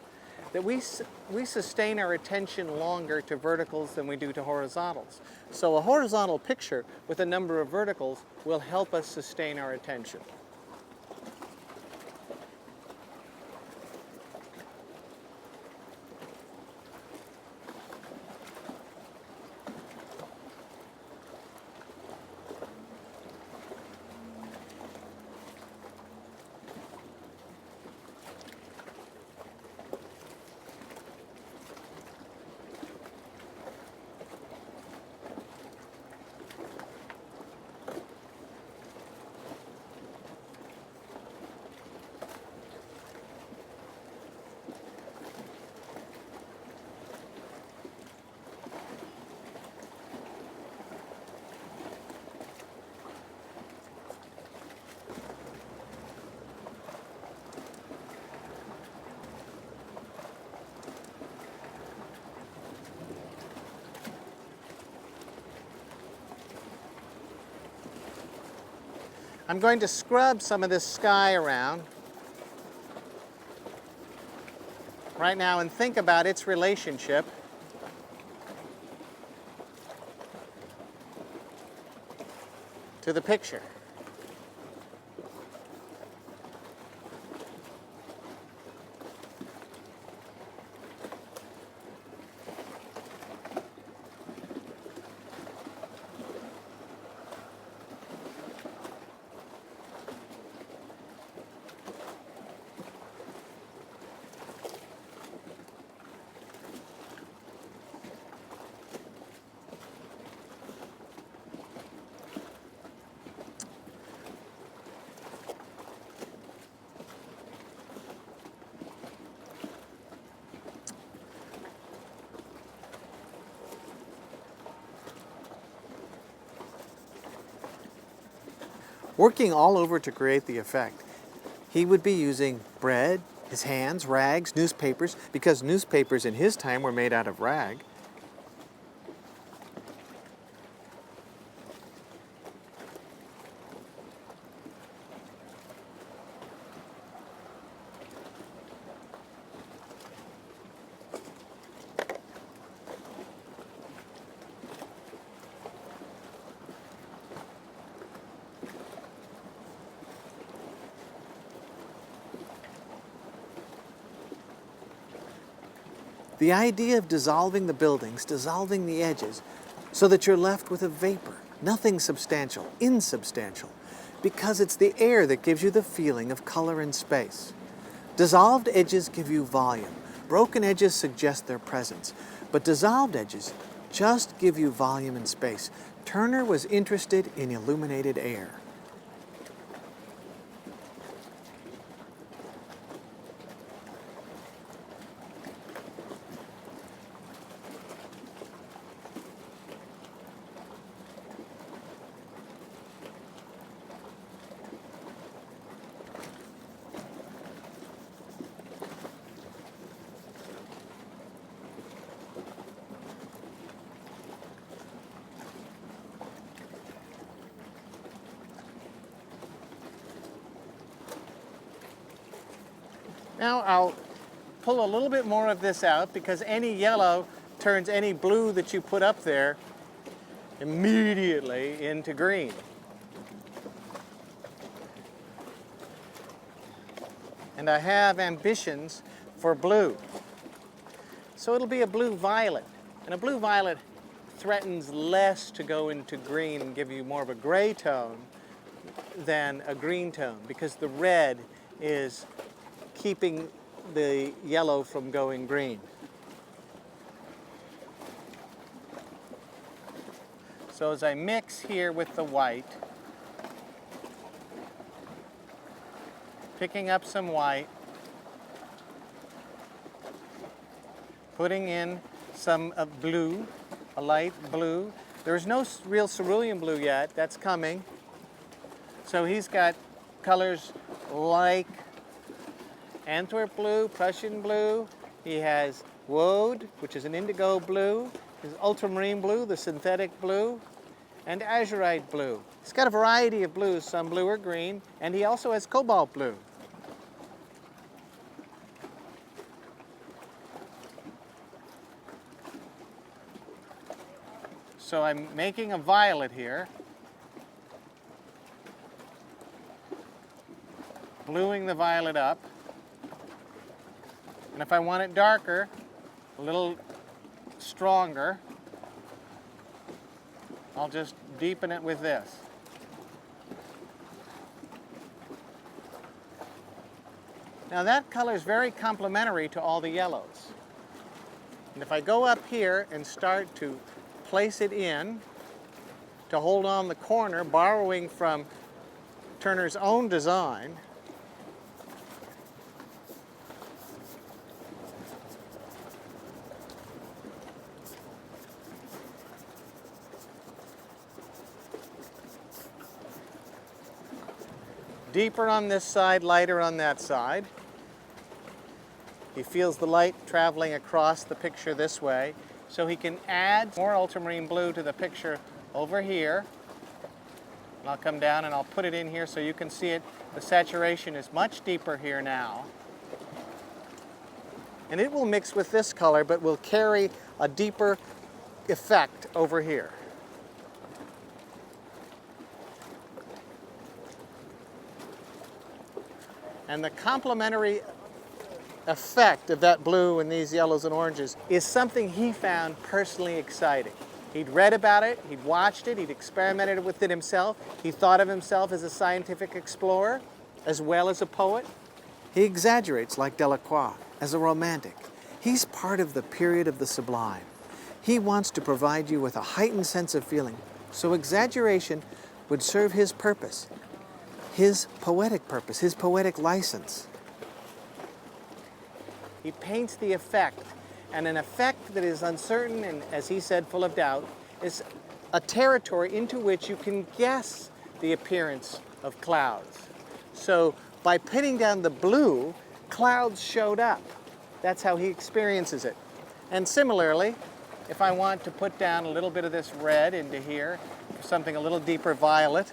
that we sustain our attention longer to verticals than we do to horizontals. So a horizontal picture with a number of verticals will help us sustain our attention. I'm going to scrub some of this sky around right now and think about its relationship to the picture. Working all over to create the effect, he would be using bread, his hands, rags, newspapers, because newspapers in his time were made out of rag. The idea of dissolving the buildings, dissolving the edges, so that you're left with a vapor, nothing substantial, insubstantial, because it's the air that gives you the feeling of color and space. Dissolved edges give you volume. Broken edges suggest their presence, but dissolved edges just give you volume and space. Turner was interested in illuminated air. Now I'll pull a little bit more of this out because any yellow turns any blue that you put up there immediately into green. And I have ambitions for blue. So it'll be a blue-violet. And a blue-violet threatens less to go into green and give you more of a gray tone than a green tone because the red is keeping the yellow from going green. So as I mix here with the white, picking up some white, putting in some blue, a light blue. There's no real cerulean blue yet, that's coming. So he's got colors like Antwerp blue, Prussian blue. He has woad, which is an indigo blue. His ultramarine blue, the synthetic blue, and azurite blue. He's got a variety of blues, some blue or green, and he also has cobalt blue. So I'm making a violet here, bluing the violet up. And if I want it darker, a little stronger, I'll just deepen it with this. Now that color is very complementary to all the yellows. And if I go up here and start to place it in to hold on the corner, borrowing from Turner's own design, deeper on this side, lighter on that side. He feels the light traveling across the picture this way, so he can add more ultramarine blue to the picture over here. And I'll come down and I'll put it in here so you can see it. The saturation is much deeper here now. And it will mix with this color, but will carry a deeper effect over here. And the complementary effect of that blue and these yellows and oranges is something he found personally exciting. He'd read about it, he'd watched it, he'd experimented with it himself. He thought of himself as a scientific explorer as well as a poet. He exaggerates like Delacroix as a romantic. He's part of the period of the sublime. He wants to provide you with a heightened sense of feeling, so exaggeration would serve his purpose, his poetic purpose, his poetic license. He paints the effect, and an effect that is uncertain and, as he said, full of doubt, is a territory into which you can guess the appearance of clouds. So by pinning down the blue, clouds showed up. That's how he experiences it. And similarly, if I want to put down a little bit of this red into here, something a little deeper violet,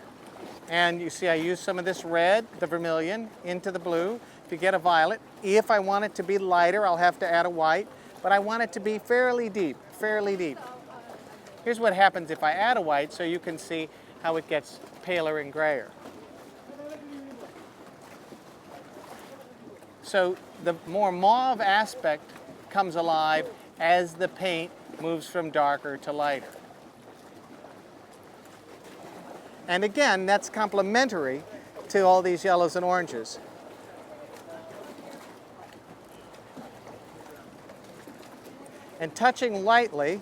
and you see I use some of this red, the vermilion, into the blue to get a violet. If I want it to be lighter, I'll have to add a white, but I want it to be fairly deep, fairly deep. Here's what happens if I add a white so you can see how it gets paler and grayer. So the more mauve aspect comes alive as the paint moves from darker to lighter. And again, that's complementary to all these yellows and oranges. And touching lightly,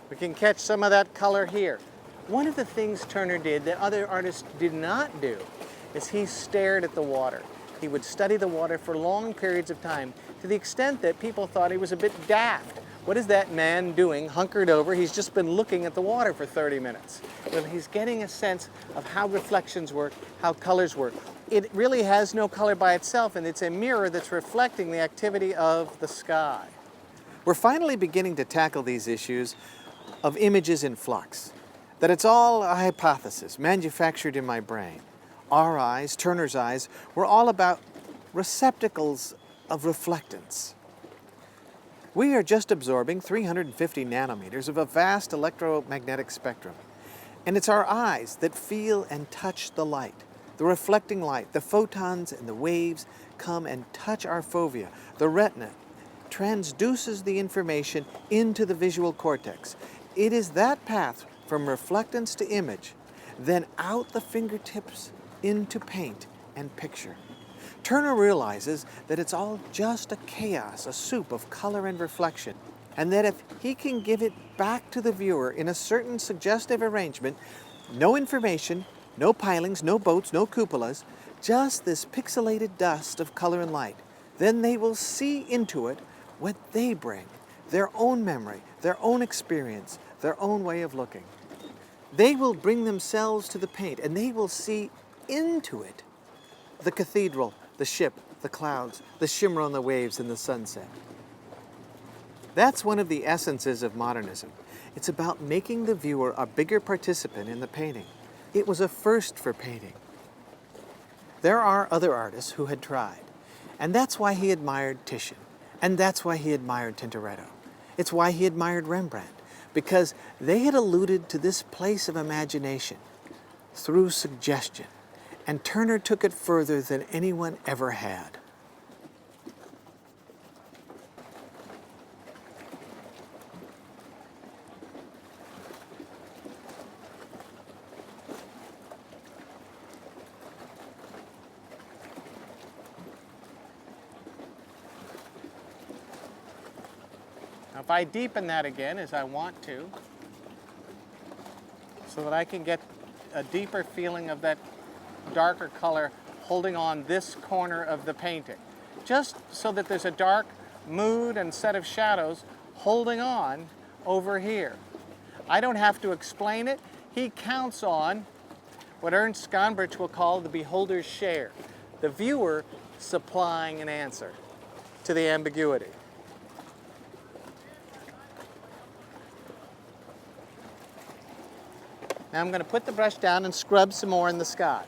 we can catch some of that color here. One of the things Turner did that other artists did not do is he stared at the water. He would study the water for long periods of time, to the extent that people thought he was a bit daft. What is that man doing, hunkered over? He's just been looking at the water for 30 minutes. Well, he's getting a sense of how reflections work, how colors work. It really has no color by itself, and it's a mirror that's reflecting the activity of the sky. We're finally beginning to tackle these issues of images in flux, that it's all a hypothesis manufactured in my brain. Our eyes, Turner's eyes, were all about receptacles of reflectance. We are just absorbing 350 nanometers of a vast electromagnetic spectrum. And it's our eyes that feel and touch the light, the reflecting light. The photons and the waves come and touch our fovea. The retina transduces the information into the visual cortex. It is that path from reflectance to image, then out the fingertips into paint and picture. Turner realizes that it's all just a chaos, a soup of color and reflection, and that if he can give it back to the viewer in a certain suggestive arrangement, no information, no pilings, no boats, no cupolas, just this pixelated dust of color and light, then they will see into it what they bring, their own memory, their own experience, their own way of looking. They will bring themselves to the paint, and they will see into it the cathedral, the ship, the clouds, the shimmer on the waves and the sunset. That's one of the essences of modernism. It's about making the viewer a bigger participant in the painting. It was a first for painting. There are other artists who had tried, and that's why he admired Titian, and that's why he admired Tintoretto. It's why he admired Rembrandt, because they had alluded to this place of imagination through suggestion, and Turner took it further than anyone ever had. Now, if I deepen that again, as I want to, so that I can get a deeper feeling of that darker color holding on this corner of the painting, just so that there's a dark mood and set of shadows holding on over here. I don't have to explain it. He counts on what Ernst Gombrich will call the beholder's share, the viewer supplying an answer. to the ambiguity. Now I'm going to put the brush down and scrub some more in the sky.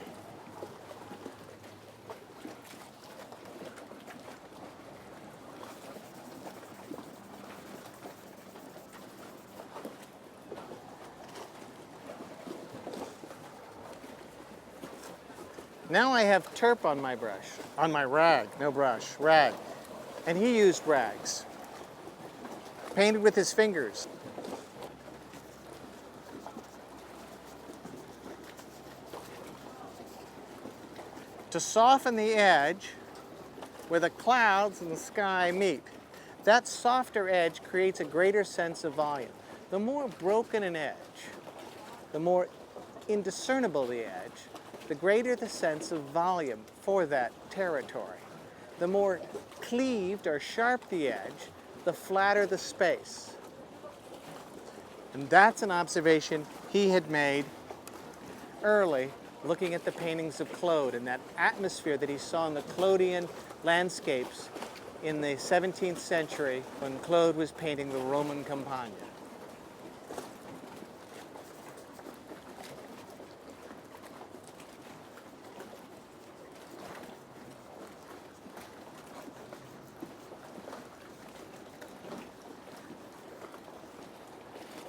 Now I have turp on my brush, on my rag, no brush, rag. And he used rags, painted with his fingers. To soften the edge where the clouds and the sky meet. That softer edge creates a greater sense of volume. The more broken an edge, the more indiscernible the edge, the greater the sense of volume for that territory. The more cleaved or sharp the edge, the flatter the space. And that's an observation he had made early, looking at the paintings of Claude and that atmosphere that he saw in the Claudian landscapes in the 17th century when Claude was painting the Roman Campagna.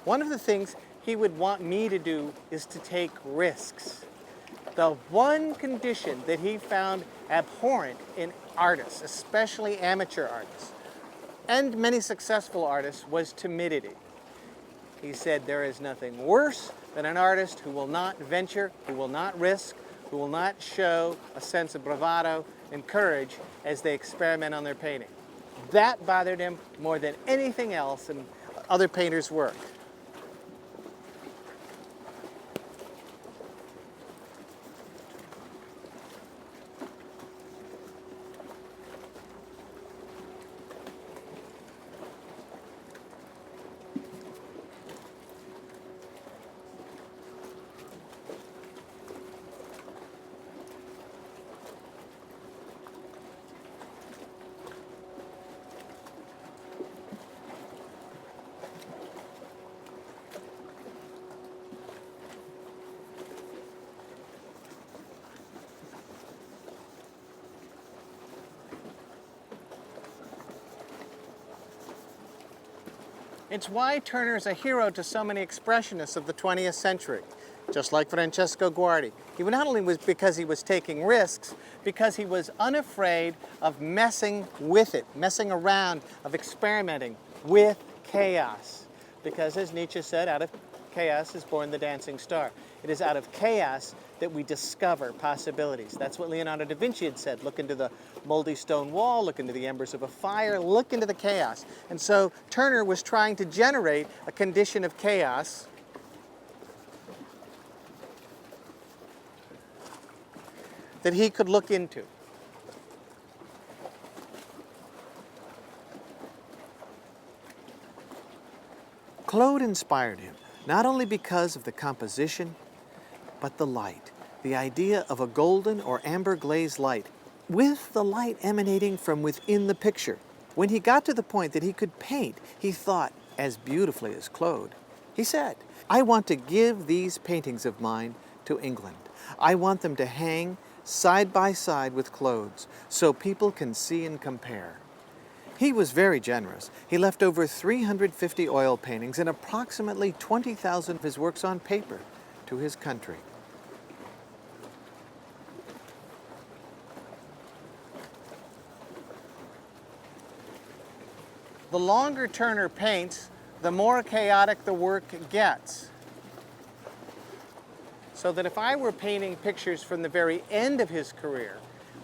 One of the things he would want me to do is to take risks. The one condition that he found abhorrent in artists, especially amateur artists, and many successful artists, was timidity. He said there is nothing worse than an artist who will not venture, who will not risk, who will not show a sense of bravado and courage as they experiment on their painting. That bothered him more than anything else in other painters' work. It's why Turner is a hero to so many expressionists of the 20th century, just like Francesco Guardi. He not only was because he was taking risks, because he was unafraid of messing with it, messing around, of experimenting with chaos. Because as Nietzsche said, out of chaos is born the dancing star. It is out of chaos that we discover possibilities. That's what Leonardo da Vinci had said. Look into the moldy stone wall, look into the embers of a fire, look into the chaos. And so Turner was trying to generate a condition of chaos that he could look into. Claude inspired him, not only because of the composition, but the light, the idea of a golden or amber glazed light, with the light emanating from within the picture. When he got to the point that he could paint, he thought as beautifully as Claude. He said, I want to give these paintings of mine to England. I want them to hang side by side with Claude's so people can see and compare. He was very generous. He left over 350 oil paintings and approximately 20,000 of his works on paper to his country. The longer Turner paints, the more chaotic the work gets. So that if I were painting pictures from the very end of his career,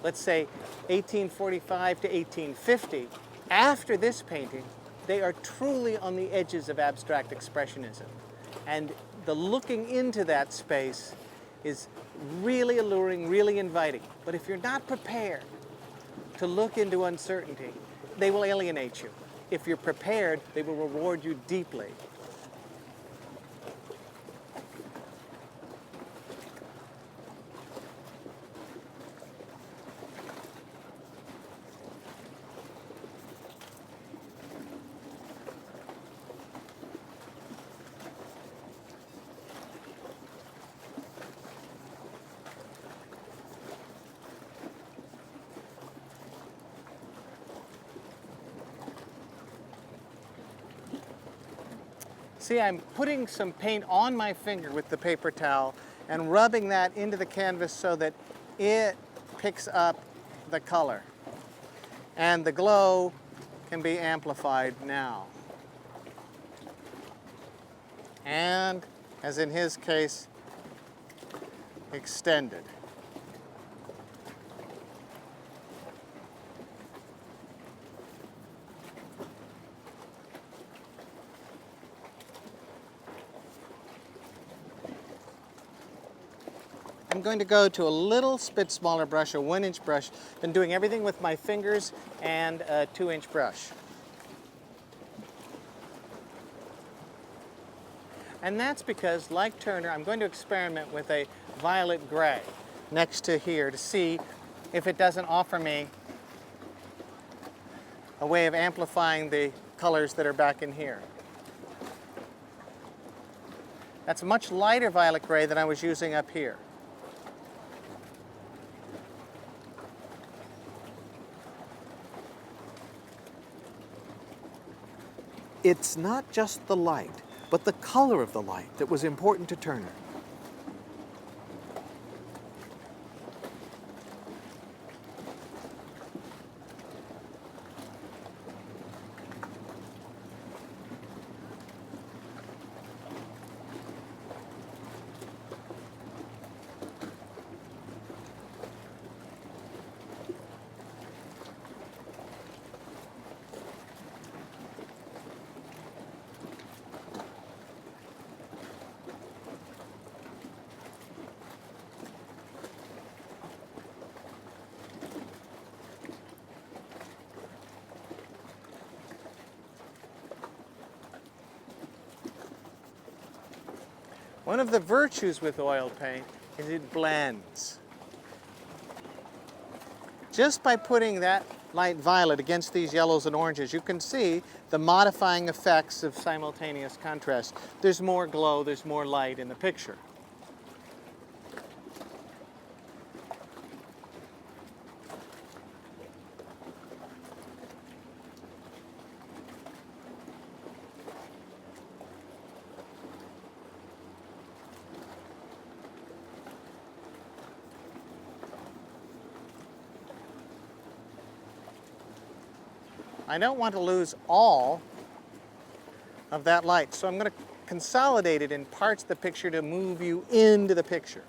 let's say 1845 to 1850, after this painting, they are truly on the edges of abstract expressionism. And the looking into that space is really alluring, really inviting. But if you're not prepared to look into uncertainty, they will alienate you. If you're prepared, they will reward you deeply. See, I'm putting some paint on my finger with the paper towel and rubbing that into the canvas so that it picks up the color. And the glow can be amplified now. And, as in his case, extended. I'm going to go to a little bit smaller brush, a 1-inch brush. Been doing everything with my fingers and a 2-inch brush. And that's because, like Turner, I'm going to experiment with a violet gray next to here to see if it doesn't offer me a way of amplifying the colors that are back in here. That's a much lighter violet gray than I was using up here. It's not just the light, but the color of the light that was important to Turner. One of the virtues with oil paint is it blends. Just by putting that light violet against these yellows and oranges, you can see the modifying effects of simultaneous contrast. There's more glow, there's more light in the picture. I don't want to lose all of that light, so I'm going to consolidate it in parts of the picture to move you into the picture.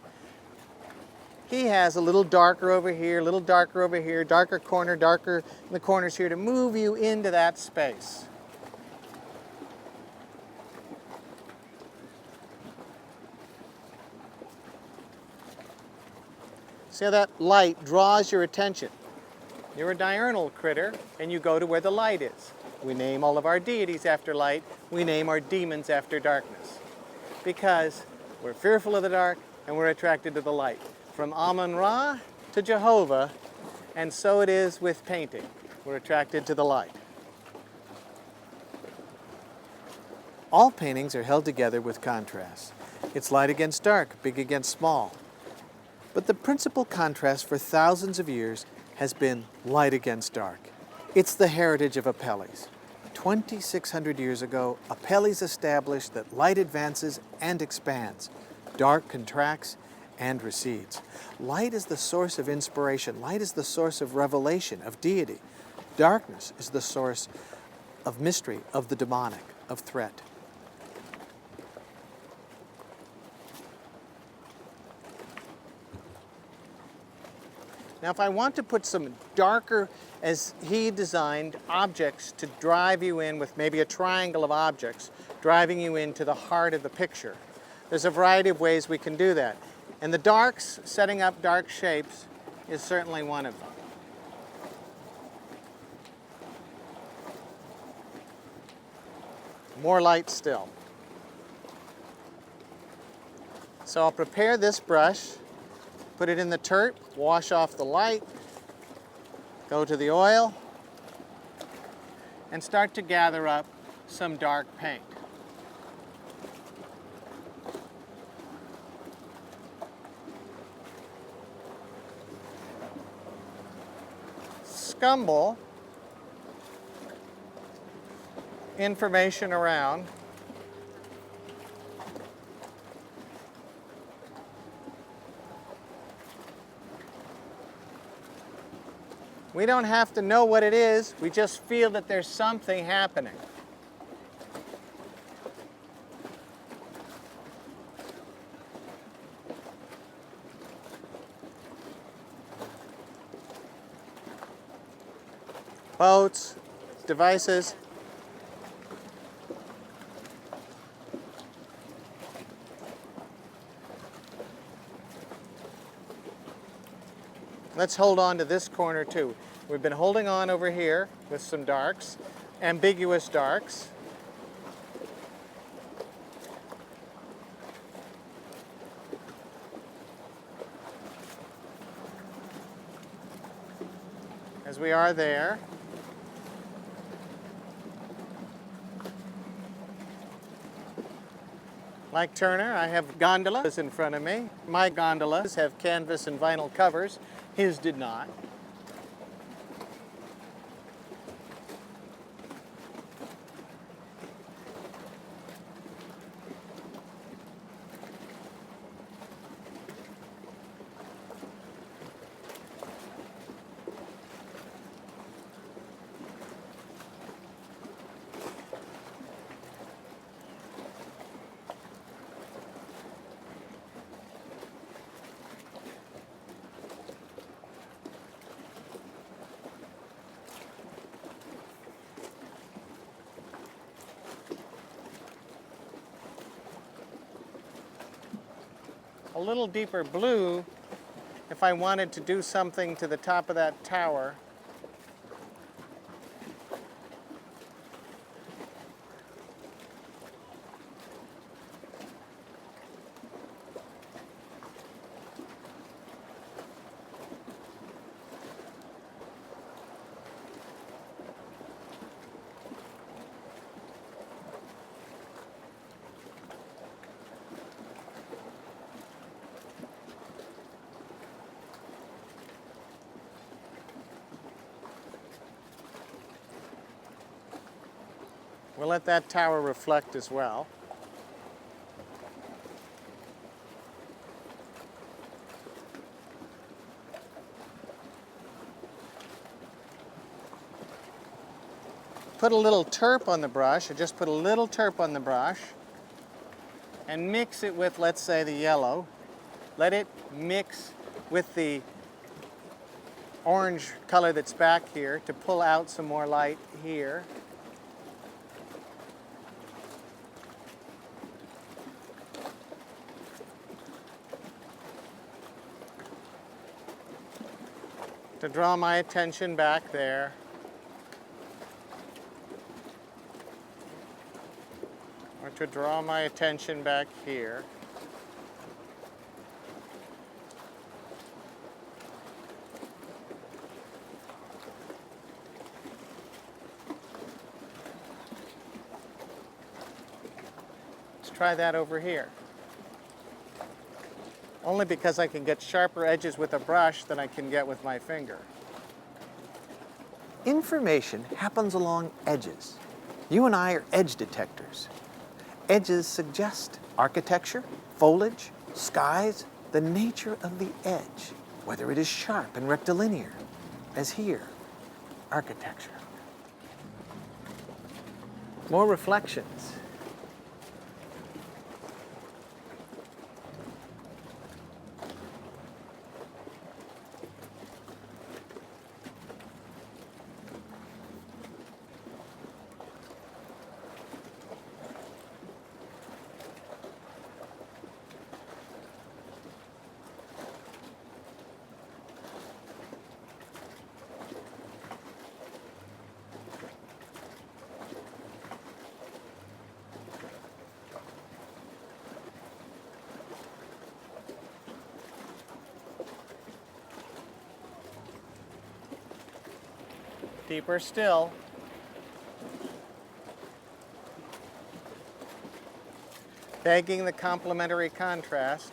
He has a little darker over here, a little darker over here, darker corner, darker in the corners here to move you into that space. See how that light draws your attention. You're a diurnal critter, and you go to where the light is. We name all of our deities after light. We name our demons after darkness. Because we're fearful of the dark, and we're attracted to the light. From Amun-Ra to Jehovah, and so it is with painting. We're attracted to the light. All paintings are held together with contrast. It's light against dark, big against small. But the principal contrast for thousands of years has been light against dark. It's the heritage of Apelles. 2,600 years ago, Apelles established that light advances and expands, dark contracts and recedes. Light is the source of inspiration. Light is the source of revelation, of deity. Darkness is the source of mystery, of the demonic, of threat. Now, if I want to put some darker, as he designed, objects to drive you in with maybe a triangle of objects, driving you into the heart of the picture, there's a variety of ways we can do that. And the darks, setting up dark shapes, is certainly one of them. More light still. So I'll prepare this brush, put it in the turp, wash off the light, go to the oil, and start to gather up some dark paint. Scumble information around We don't have to know what it is, we just feel that there's something happening. Boats, devices. Let's hold on to this corner too. We've been holding on over here with some darks, ambiguous darks. As we are there. Like Turner, I have gondolas in front of me. My gondolas have canvas and vinyl covers. His did not. A little deeper blue if I wanted to do something to the top of that tower. We'll let that tower reflect as well. Put a little terp on the brush, or just put a little terp on the brush, and mix it with, let's say, the yellow. Let it mix with the orange color that's back here to pull out some more light here. To draw my attention back there. Or to draw my attention back here. Let's try that over here. Only because I can get sharper edges with a brush than I can get with my finger. Information happens along edges. You and I are edge detectors. Edges suggest architecture, foliage, skies, the nature of the edge, whether it is sharp and rectilinear, as here, architecture. More reflections. Deeper still. Begging the complementary contrasts.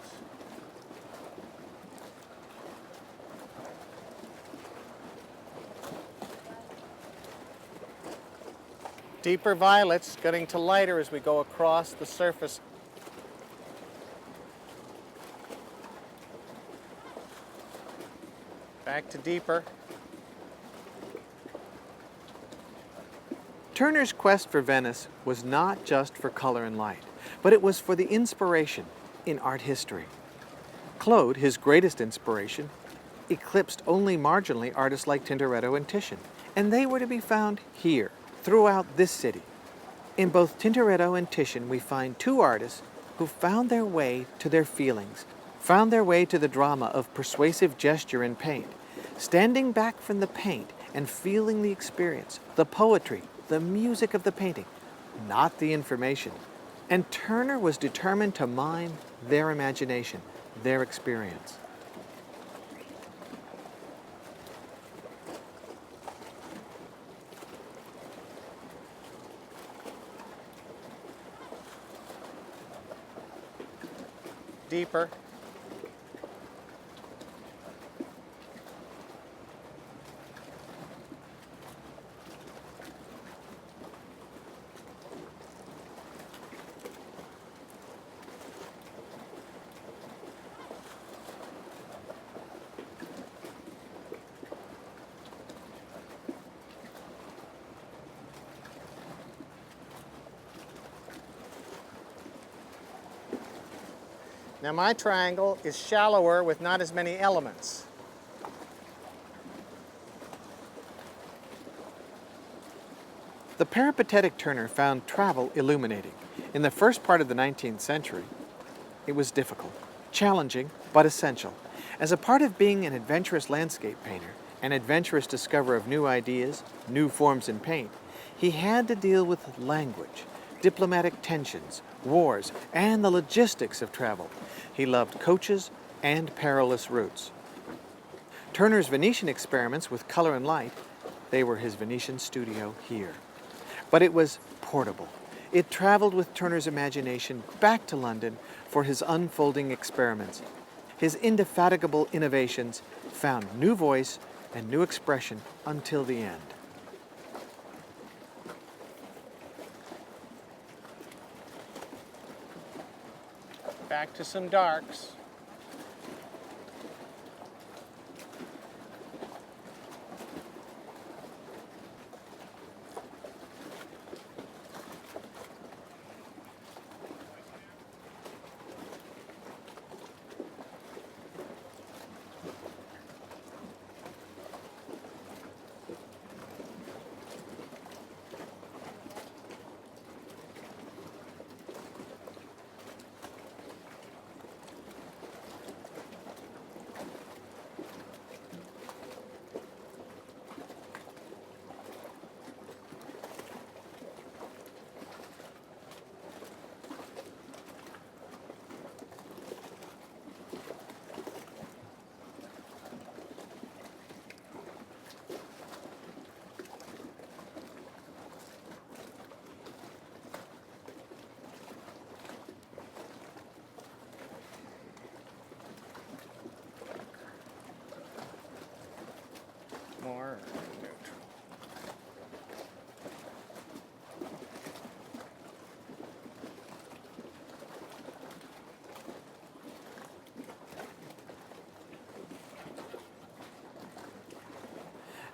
Deeper violets, getting to lighter as we go across the surface. Back to deeper. Turner's quest for Venice was not just for color and light, but it was for the inspiration in art history. Claude, his greatest inspiration, eclipsed only marginally artists like Tintoretto and Titian, and they were to be found here, throughout this city. In both Tintoretto and Titian, we find two artists who found their way to their feelings, found their way to the drama of persuasive gesture in paint, standing back from the paint and feeling the experience, the poetry, the music of the painting, not the information. And Turner was determined to mine their imagination, their experience. Deeper. Now my triangle is shallower with not as many elements. The peripatetic Turner found travel illuminating. In the first part of the 19th century, it was difficult, challenging, but essential. As a part of being an adventurous landscape painter, an adventurous discoverer of new ideas, new forms in paint, he had to deal with language, diplomatic tensions, wars, and the logistics of travel. He loved coaches and perilous routes. Turner's Venetian experiments with color and light, they were his Venetian studio here. But it was portable. It traveled with Turner's imagination back to London for his unfolding experiments. His indefatigable innovations found new voice and new expression until the end. Back to some darks. More neutral.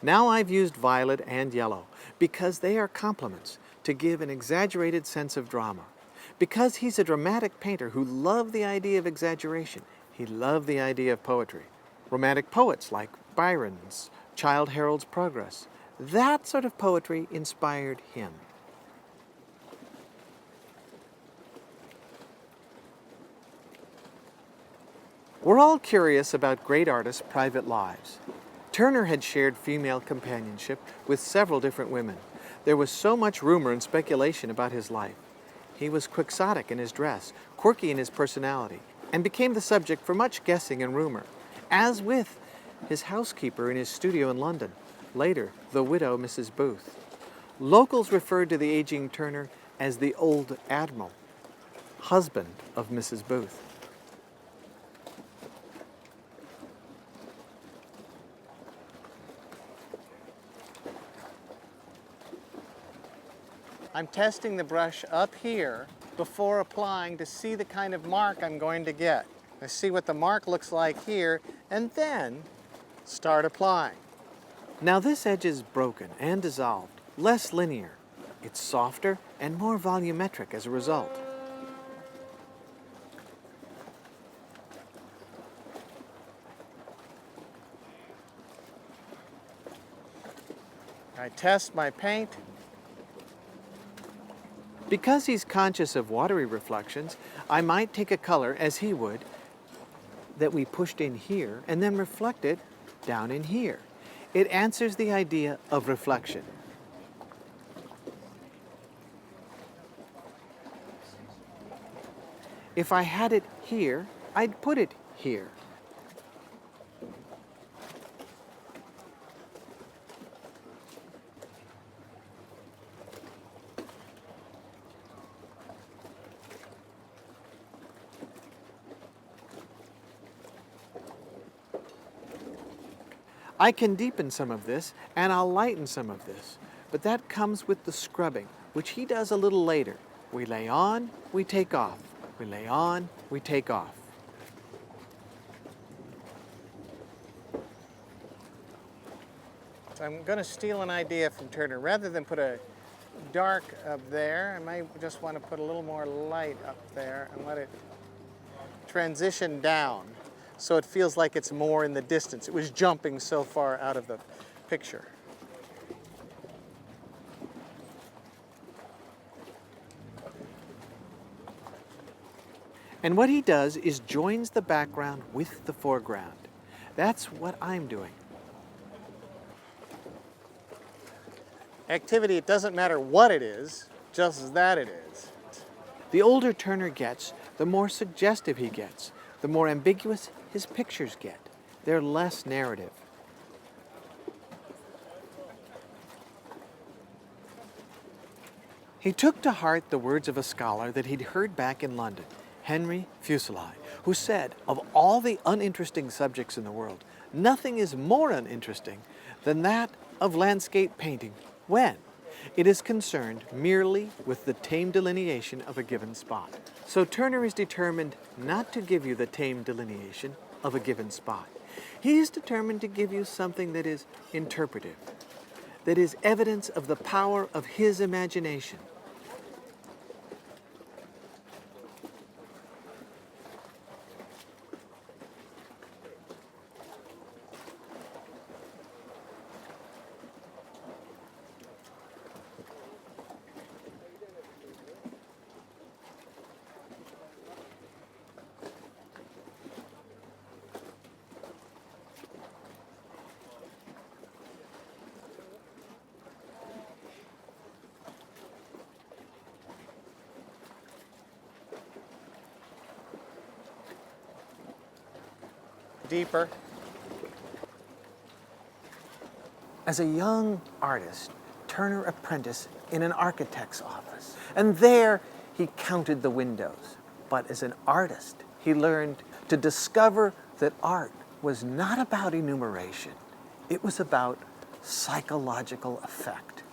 Now I've used violet and yellow because they are complements to give an exaggerated sense of drama. Because he's a dramatic painter who loved the idea of exaggeration. He loved the idea of poetry. Romantic poets like Byron's Childe Harold's Progress. That sort of poetry inspired him. We're all curious about great artists' private lives. Turner had shared female companionship with several different women. There was so much rumor and speculation about his life. He was quixotic in his dress, quirky in his personality, and became the subject for much guessing and rumor, as with his housekeeper in his studio in London, later the widow Mrs. Booth. Locals referred to the aging Turner as the old admiral, husband of Mrs. Booth. I'm testing the brush up here before applying to see the kind of mark I'm going to get. I see what the mark looks like here, and then start applying. Now this edge is broken and dissolved, less linear. It's softer and more volumetric as a result. I test my paint. Because he's conscious of watery reflections, I might take a color, as he would, that we pushed in here and then reflect it down in here. It answers the idea of reflection. If I had it here, I'd put it here. I can deepen some of this, and I'll lighten some of this, but that comes with the scrubbing, which he does a little later. We lay on, we take off. We lay on, we take off. So I'm going to steal an idea from Turner. Rather than put a dark up there, I might just want to put a little more light up there and let it transition down so it feels like it's more in the distance. It was jumping so far out of the picture. And what he does is joins the background with the foreground. That's what I'm doing. Activity, it doesn't matter what it is, just that it is. The older Turner gets, the more suggestive he gets, the more ambiguous his pictures get. They're less narrative. He took to heart the words of a scholar that he'd heard back in London, Henry Fuseli, who said, of all the uninteresting subjects in the world, nothing is more uninteresting than that of landscape painting when it is concerned merely with the tame delineation of a given spot. So Turner is determined not to give you the tame delineation of a given spot. He is determined to give you something that is interpretive, that is evidence of the power of his imagination. Deeper. As a young artist, Turner apprenticed in an architect's office, and there he counted the windows. But as an artist, he learned to discover that art was not about enumeration. It was about psychological effect.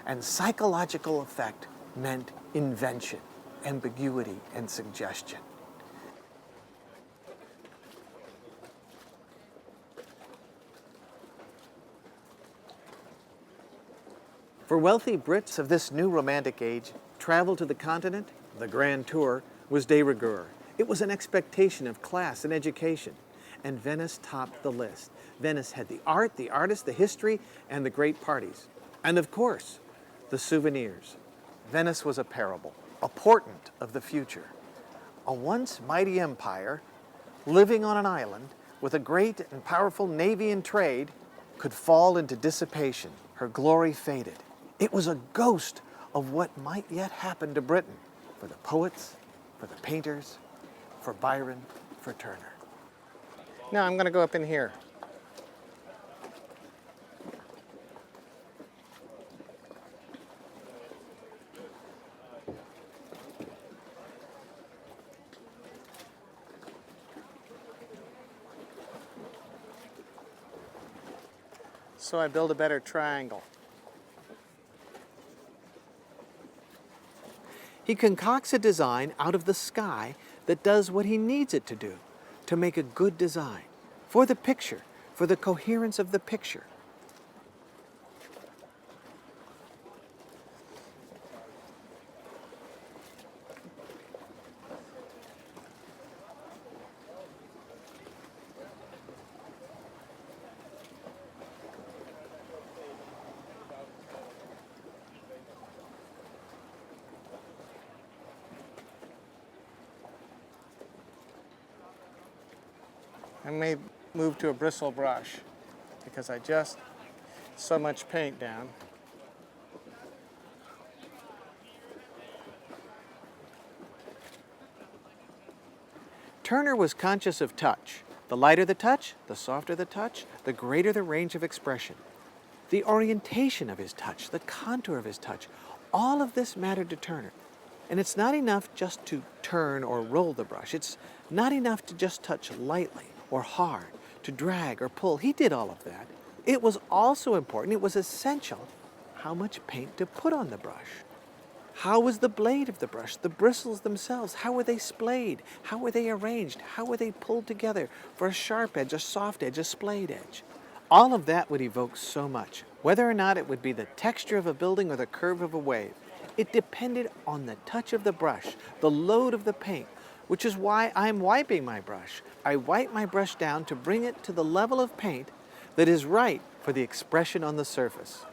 And psychological effect meant invention, ambiguity, and suggestion. For wealthy Brits of this new romantic age, travel to the continent, the grand tour, was de rigueur. It was an expectation of class and education, and Venice topped the list. Venice had the art, the artists, the history, and the great parties. And of course, the souvenirs. Venice was a parable, a portent of the future. A once mighty empire, living on an island with a great and powerful navy and trade, could fall into dissipation. Her glory faded. It was a ghost of what might yet happen to Britain, for the poets, for the painters, for Byron, for Turner. Now I'm going to go up in here. So I build a better triangle. He concocts a design out of the sky that does what he needs it to do, to make a good design, for the picture, for the coherence of the picture. I may move to a bristle brush because I just so much paint down. Turner was conscious of touch. The lighter the touch, the softer the touch, the greater the range of expression. The orientation of his touch, the contour of his touch, all of this mattered to Turner. And it's not enough just to turn or roll the brush. It's not enough to just touch lightly or hard, to drag or pull. He did all of that. It was also important, it was essential, how much paint to put on the brush. How was the blade of the brush, the bristles themselves, how were they splayed? How were they arranged? How were they pulled together for a sharp edge, a soft edge, a splayed edge? All of that would evoke so much. Whether or not it would be the texture of a building or the curve of a wave, it depended on the touch of the brush, the load of the paint, which is why I'm wiping my brush. I wipe my brush down to bring it to the level of paint that is right for the expression on the surface.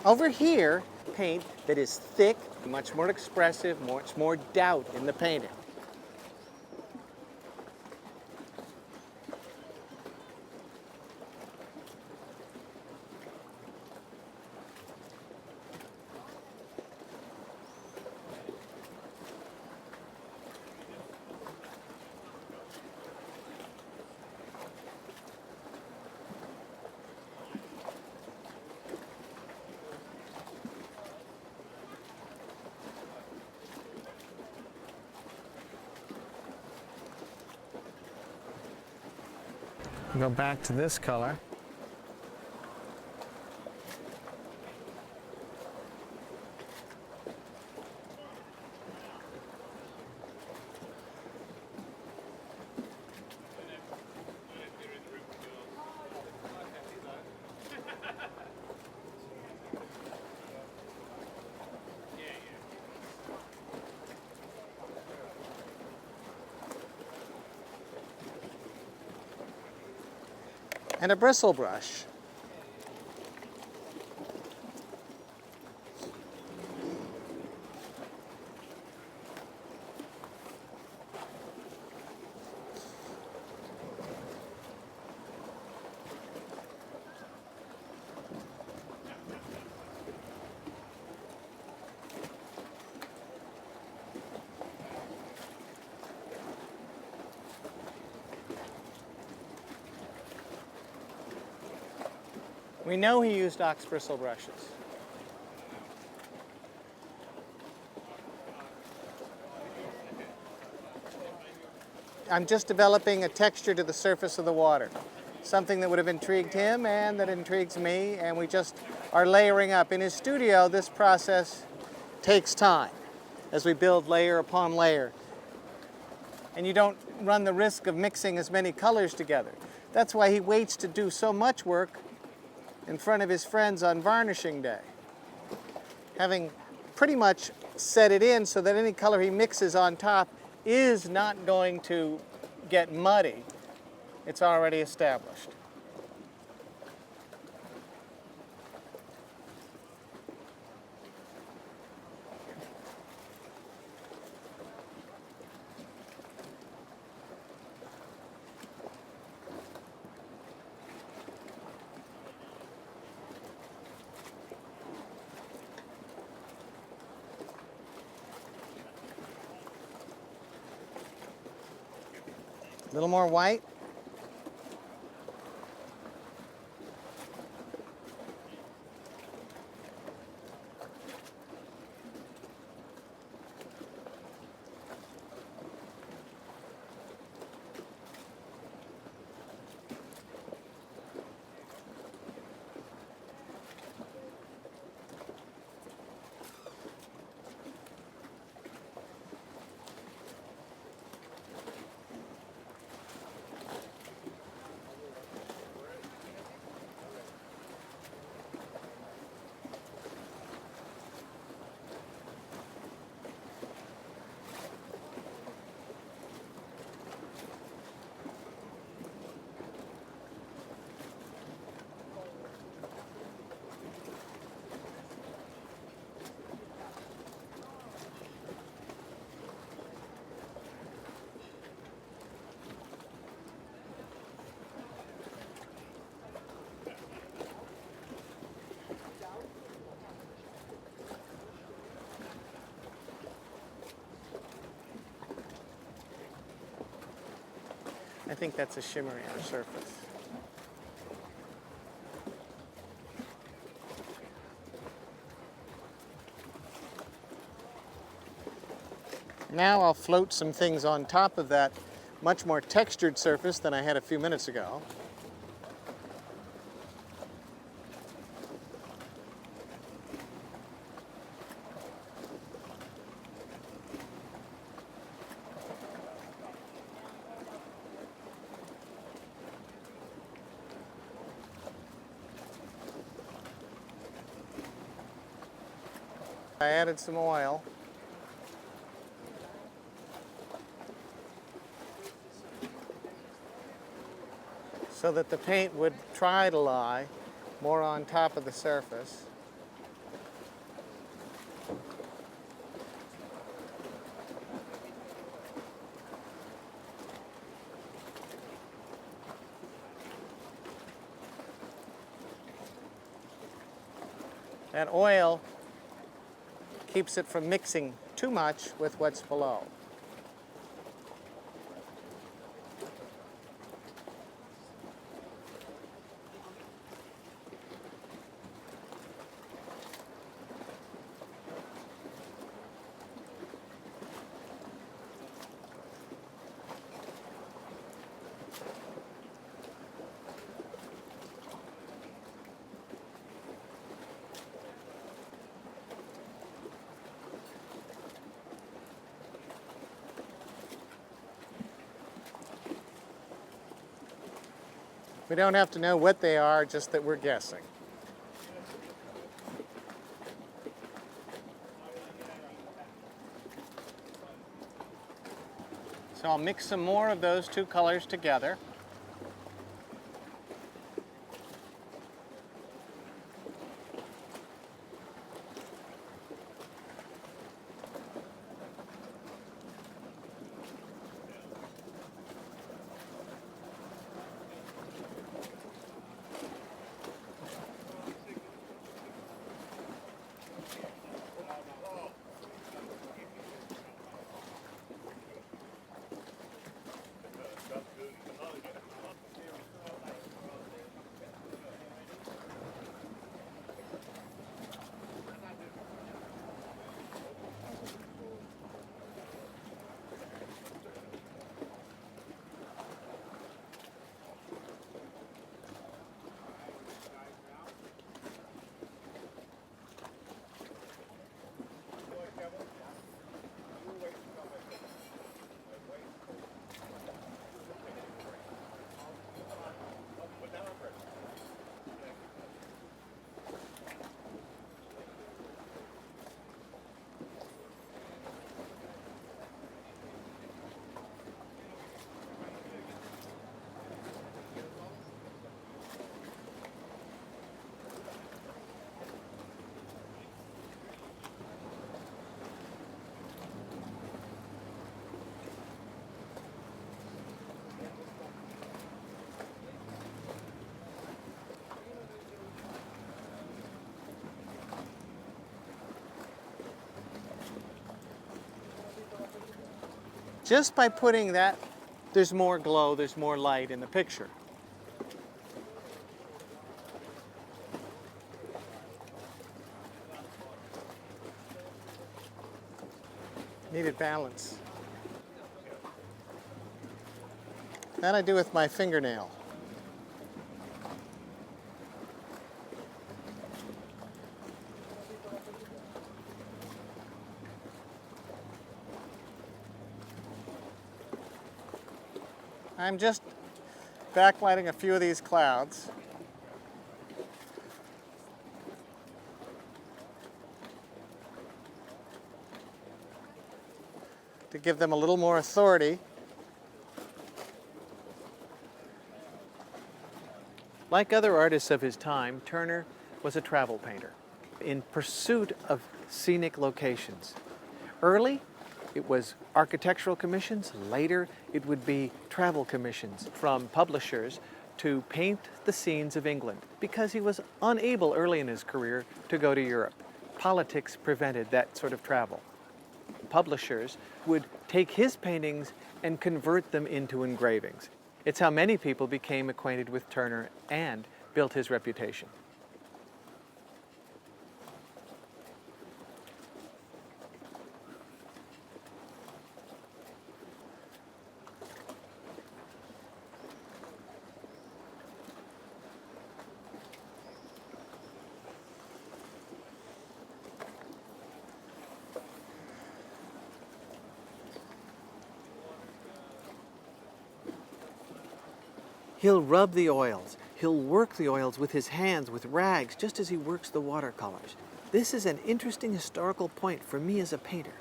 Over here, paint that is thick, much more expressive, much more doubt in the painting. Go back to this color. And a bristle brush. We know he used ox bristle brushes. I'm just developing a texture to the surface of the water. Something that would have intrigued him and that intrigues me, and we just are layering up. In his studio, this process takes time as we build layer upon layer. And you don't run the risk of mixing as many colors together. That's why he waits to do so much work in front of his friends on varnishing day, having pretty much set it in so that any color he mixes on top is not going to get muddy. It's already established. A little more white. think that's a shimmerier surface. Now I'll float some things on top of that much more textured surface than I had a few minutes ago. I added some oil. So that the paint would try to lie more on top of the surface. That oil keeps it from mixing too much with what's below. We don't have to know what they are, just that we're guessing. So I'll mix some more of those two colors together. Just by putting that, there's more glow, there's more light in the picture. Needed balance. That I do with my fingernail. I'm just backlighting a few of these clouds. To give them a little more authority. Like other artists of his time, Turner was a travel painter in pursuit of scenic locations. Early, it was architectural commissions. Later, it would be travel commissions from publishers to paint the scenes of England because he was unable early in his career to go to Europe. Politics prevented that sort of travel. Publishers would take his paintings and convert them into engravings. It's how many people became acquainted with Turner and built his reputation. He'll rub the oils. He'll work the oils with his hands, with rags, just as he works the watercolors. This is an interesting historical point for me as a painter.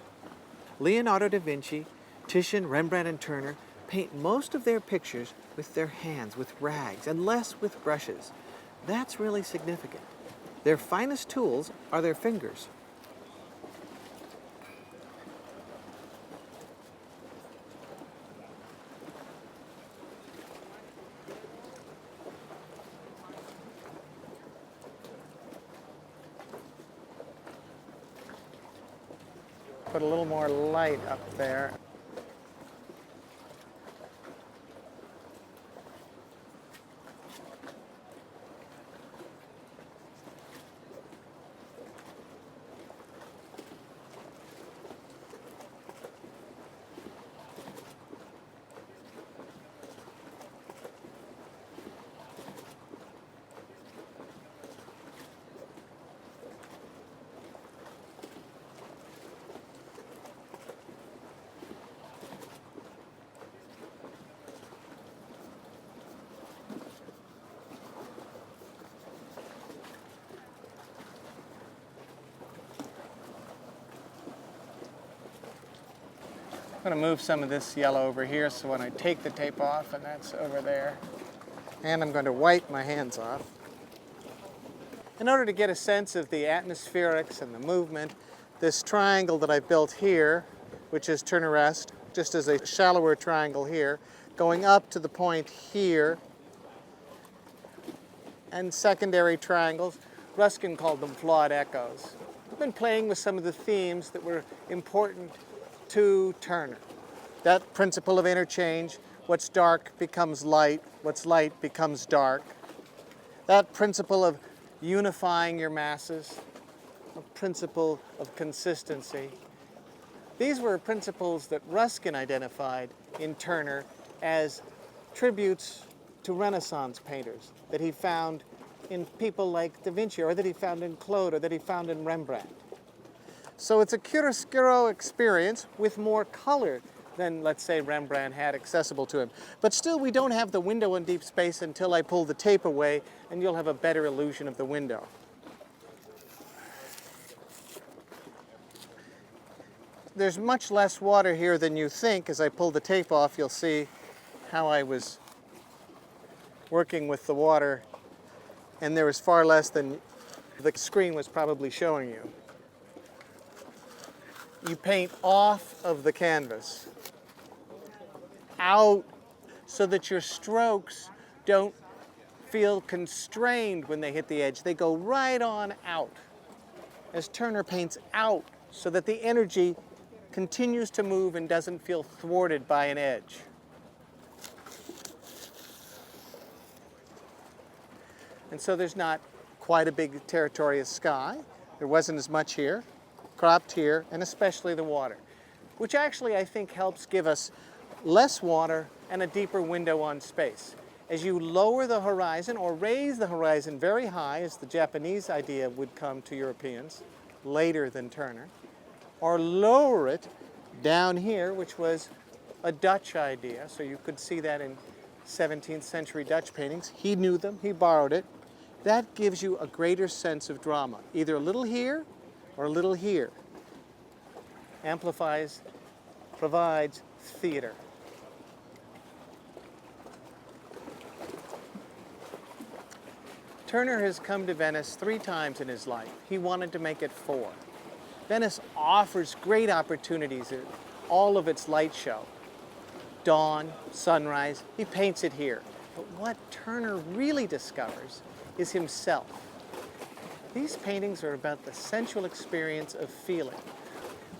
Leonardo da Vinci, Titian, Rembrandt, and Turner paint most of their pictures with their hands, with rags, and less with brushes. That's really significant. Their finest tools are their fingers. Put a little more light up there. I'm going to move some of this yellow over here so when I take the tape off, and that's over there. And I'm going to wipe my hands off. In order to get a sense of the atmospherics and the movement, this triangle that I built here, which is Turneresque, just as a shallower triangle here, going up to the point here, and secondary triangles, Ruskin called them flawed echoes. I've been playing with some of the themes that were important to Turner. That principle of interchange, what's dark becomes light, what's light becomes dark. That principle of unifying your masses, a principle of consistency. These were principles that Ruskin identified in Turner as tributes to Renaissance painters that he found in people like Da Vinci, or that he found in Claude, or that he found in Rembrandt. So it's a chiaroscuro experience with more color than, let's say, Rembrandt had accessible to him. But still, we don't have the window in deep space until I pull the tape away, and you'll have a better illusion of the window. There's much less water here than you think. As I pull the tape off, you'll see how I was working with the water, and there was far less than the screen was probably showing you. You paint off of the canvas, out, so that your strokes don't feel constrained when they hit the edge. They go right on out, as Turner paints out, so that the energy continues to move and doesn't feel thwarted by an edge. And so there's not quite a big territory of sky. There wasn't as much here. Cropped here, and especially the water, which actually I think helps give us less water and a deeper window on space. As you lower the horizon or raise the horizon very high, as the Japanese idea would come to Europeans later than Turner, or lower it down here, which was a Dutch idea, so you could see that in 17th century Dutch paintings. He knew them, he borrowed it. That gives you a greater sense of drama, either a little here or a little here. Amplifies, provides theater. Turner has come to Venice 3 times in his life. He wanted to make it 4. Venice offers great opportunities in all of its light show. Dawn, sunrise, he paints it here. But what Turner really discovers is himself. These paintings are about the sensual experience of feeling.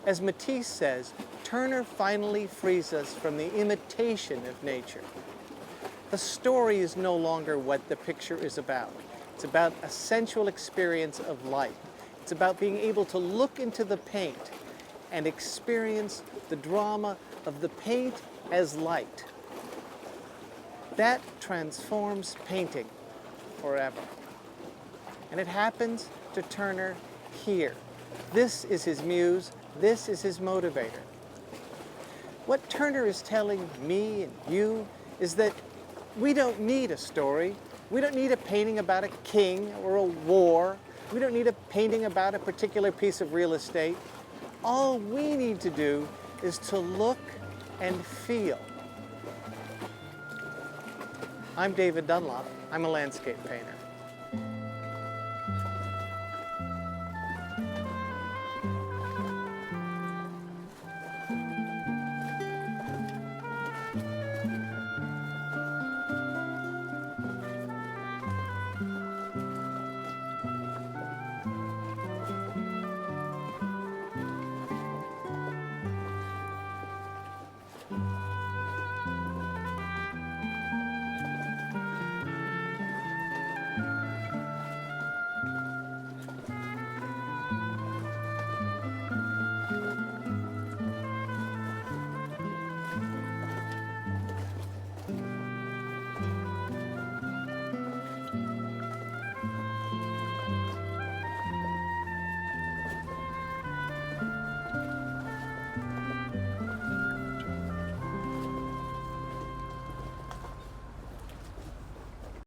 As Matisse says, Turner finally frees us from the imitation of nature. The story is no longer what the picture is about. It's about a sensual experience of light. It's about being able to look into the paint and experience the drama of the paint as light. That transforms painting forever. And it happens to Turner here. This is his muse. This is his motivator. What Turner is telling me and you is that we don't need a story. We don't need a painting about a king or a war. We don't need a painting about a particular piece of real estate. All we need to do is to look and feel. I'm David Dunlop. I'm a landscape painter.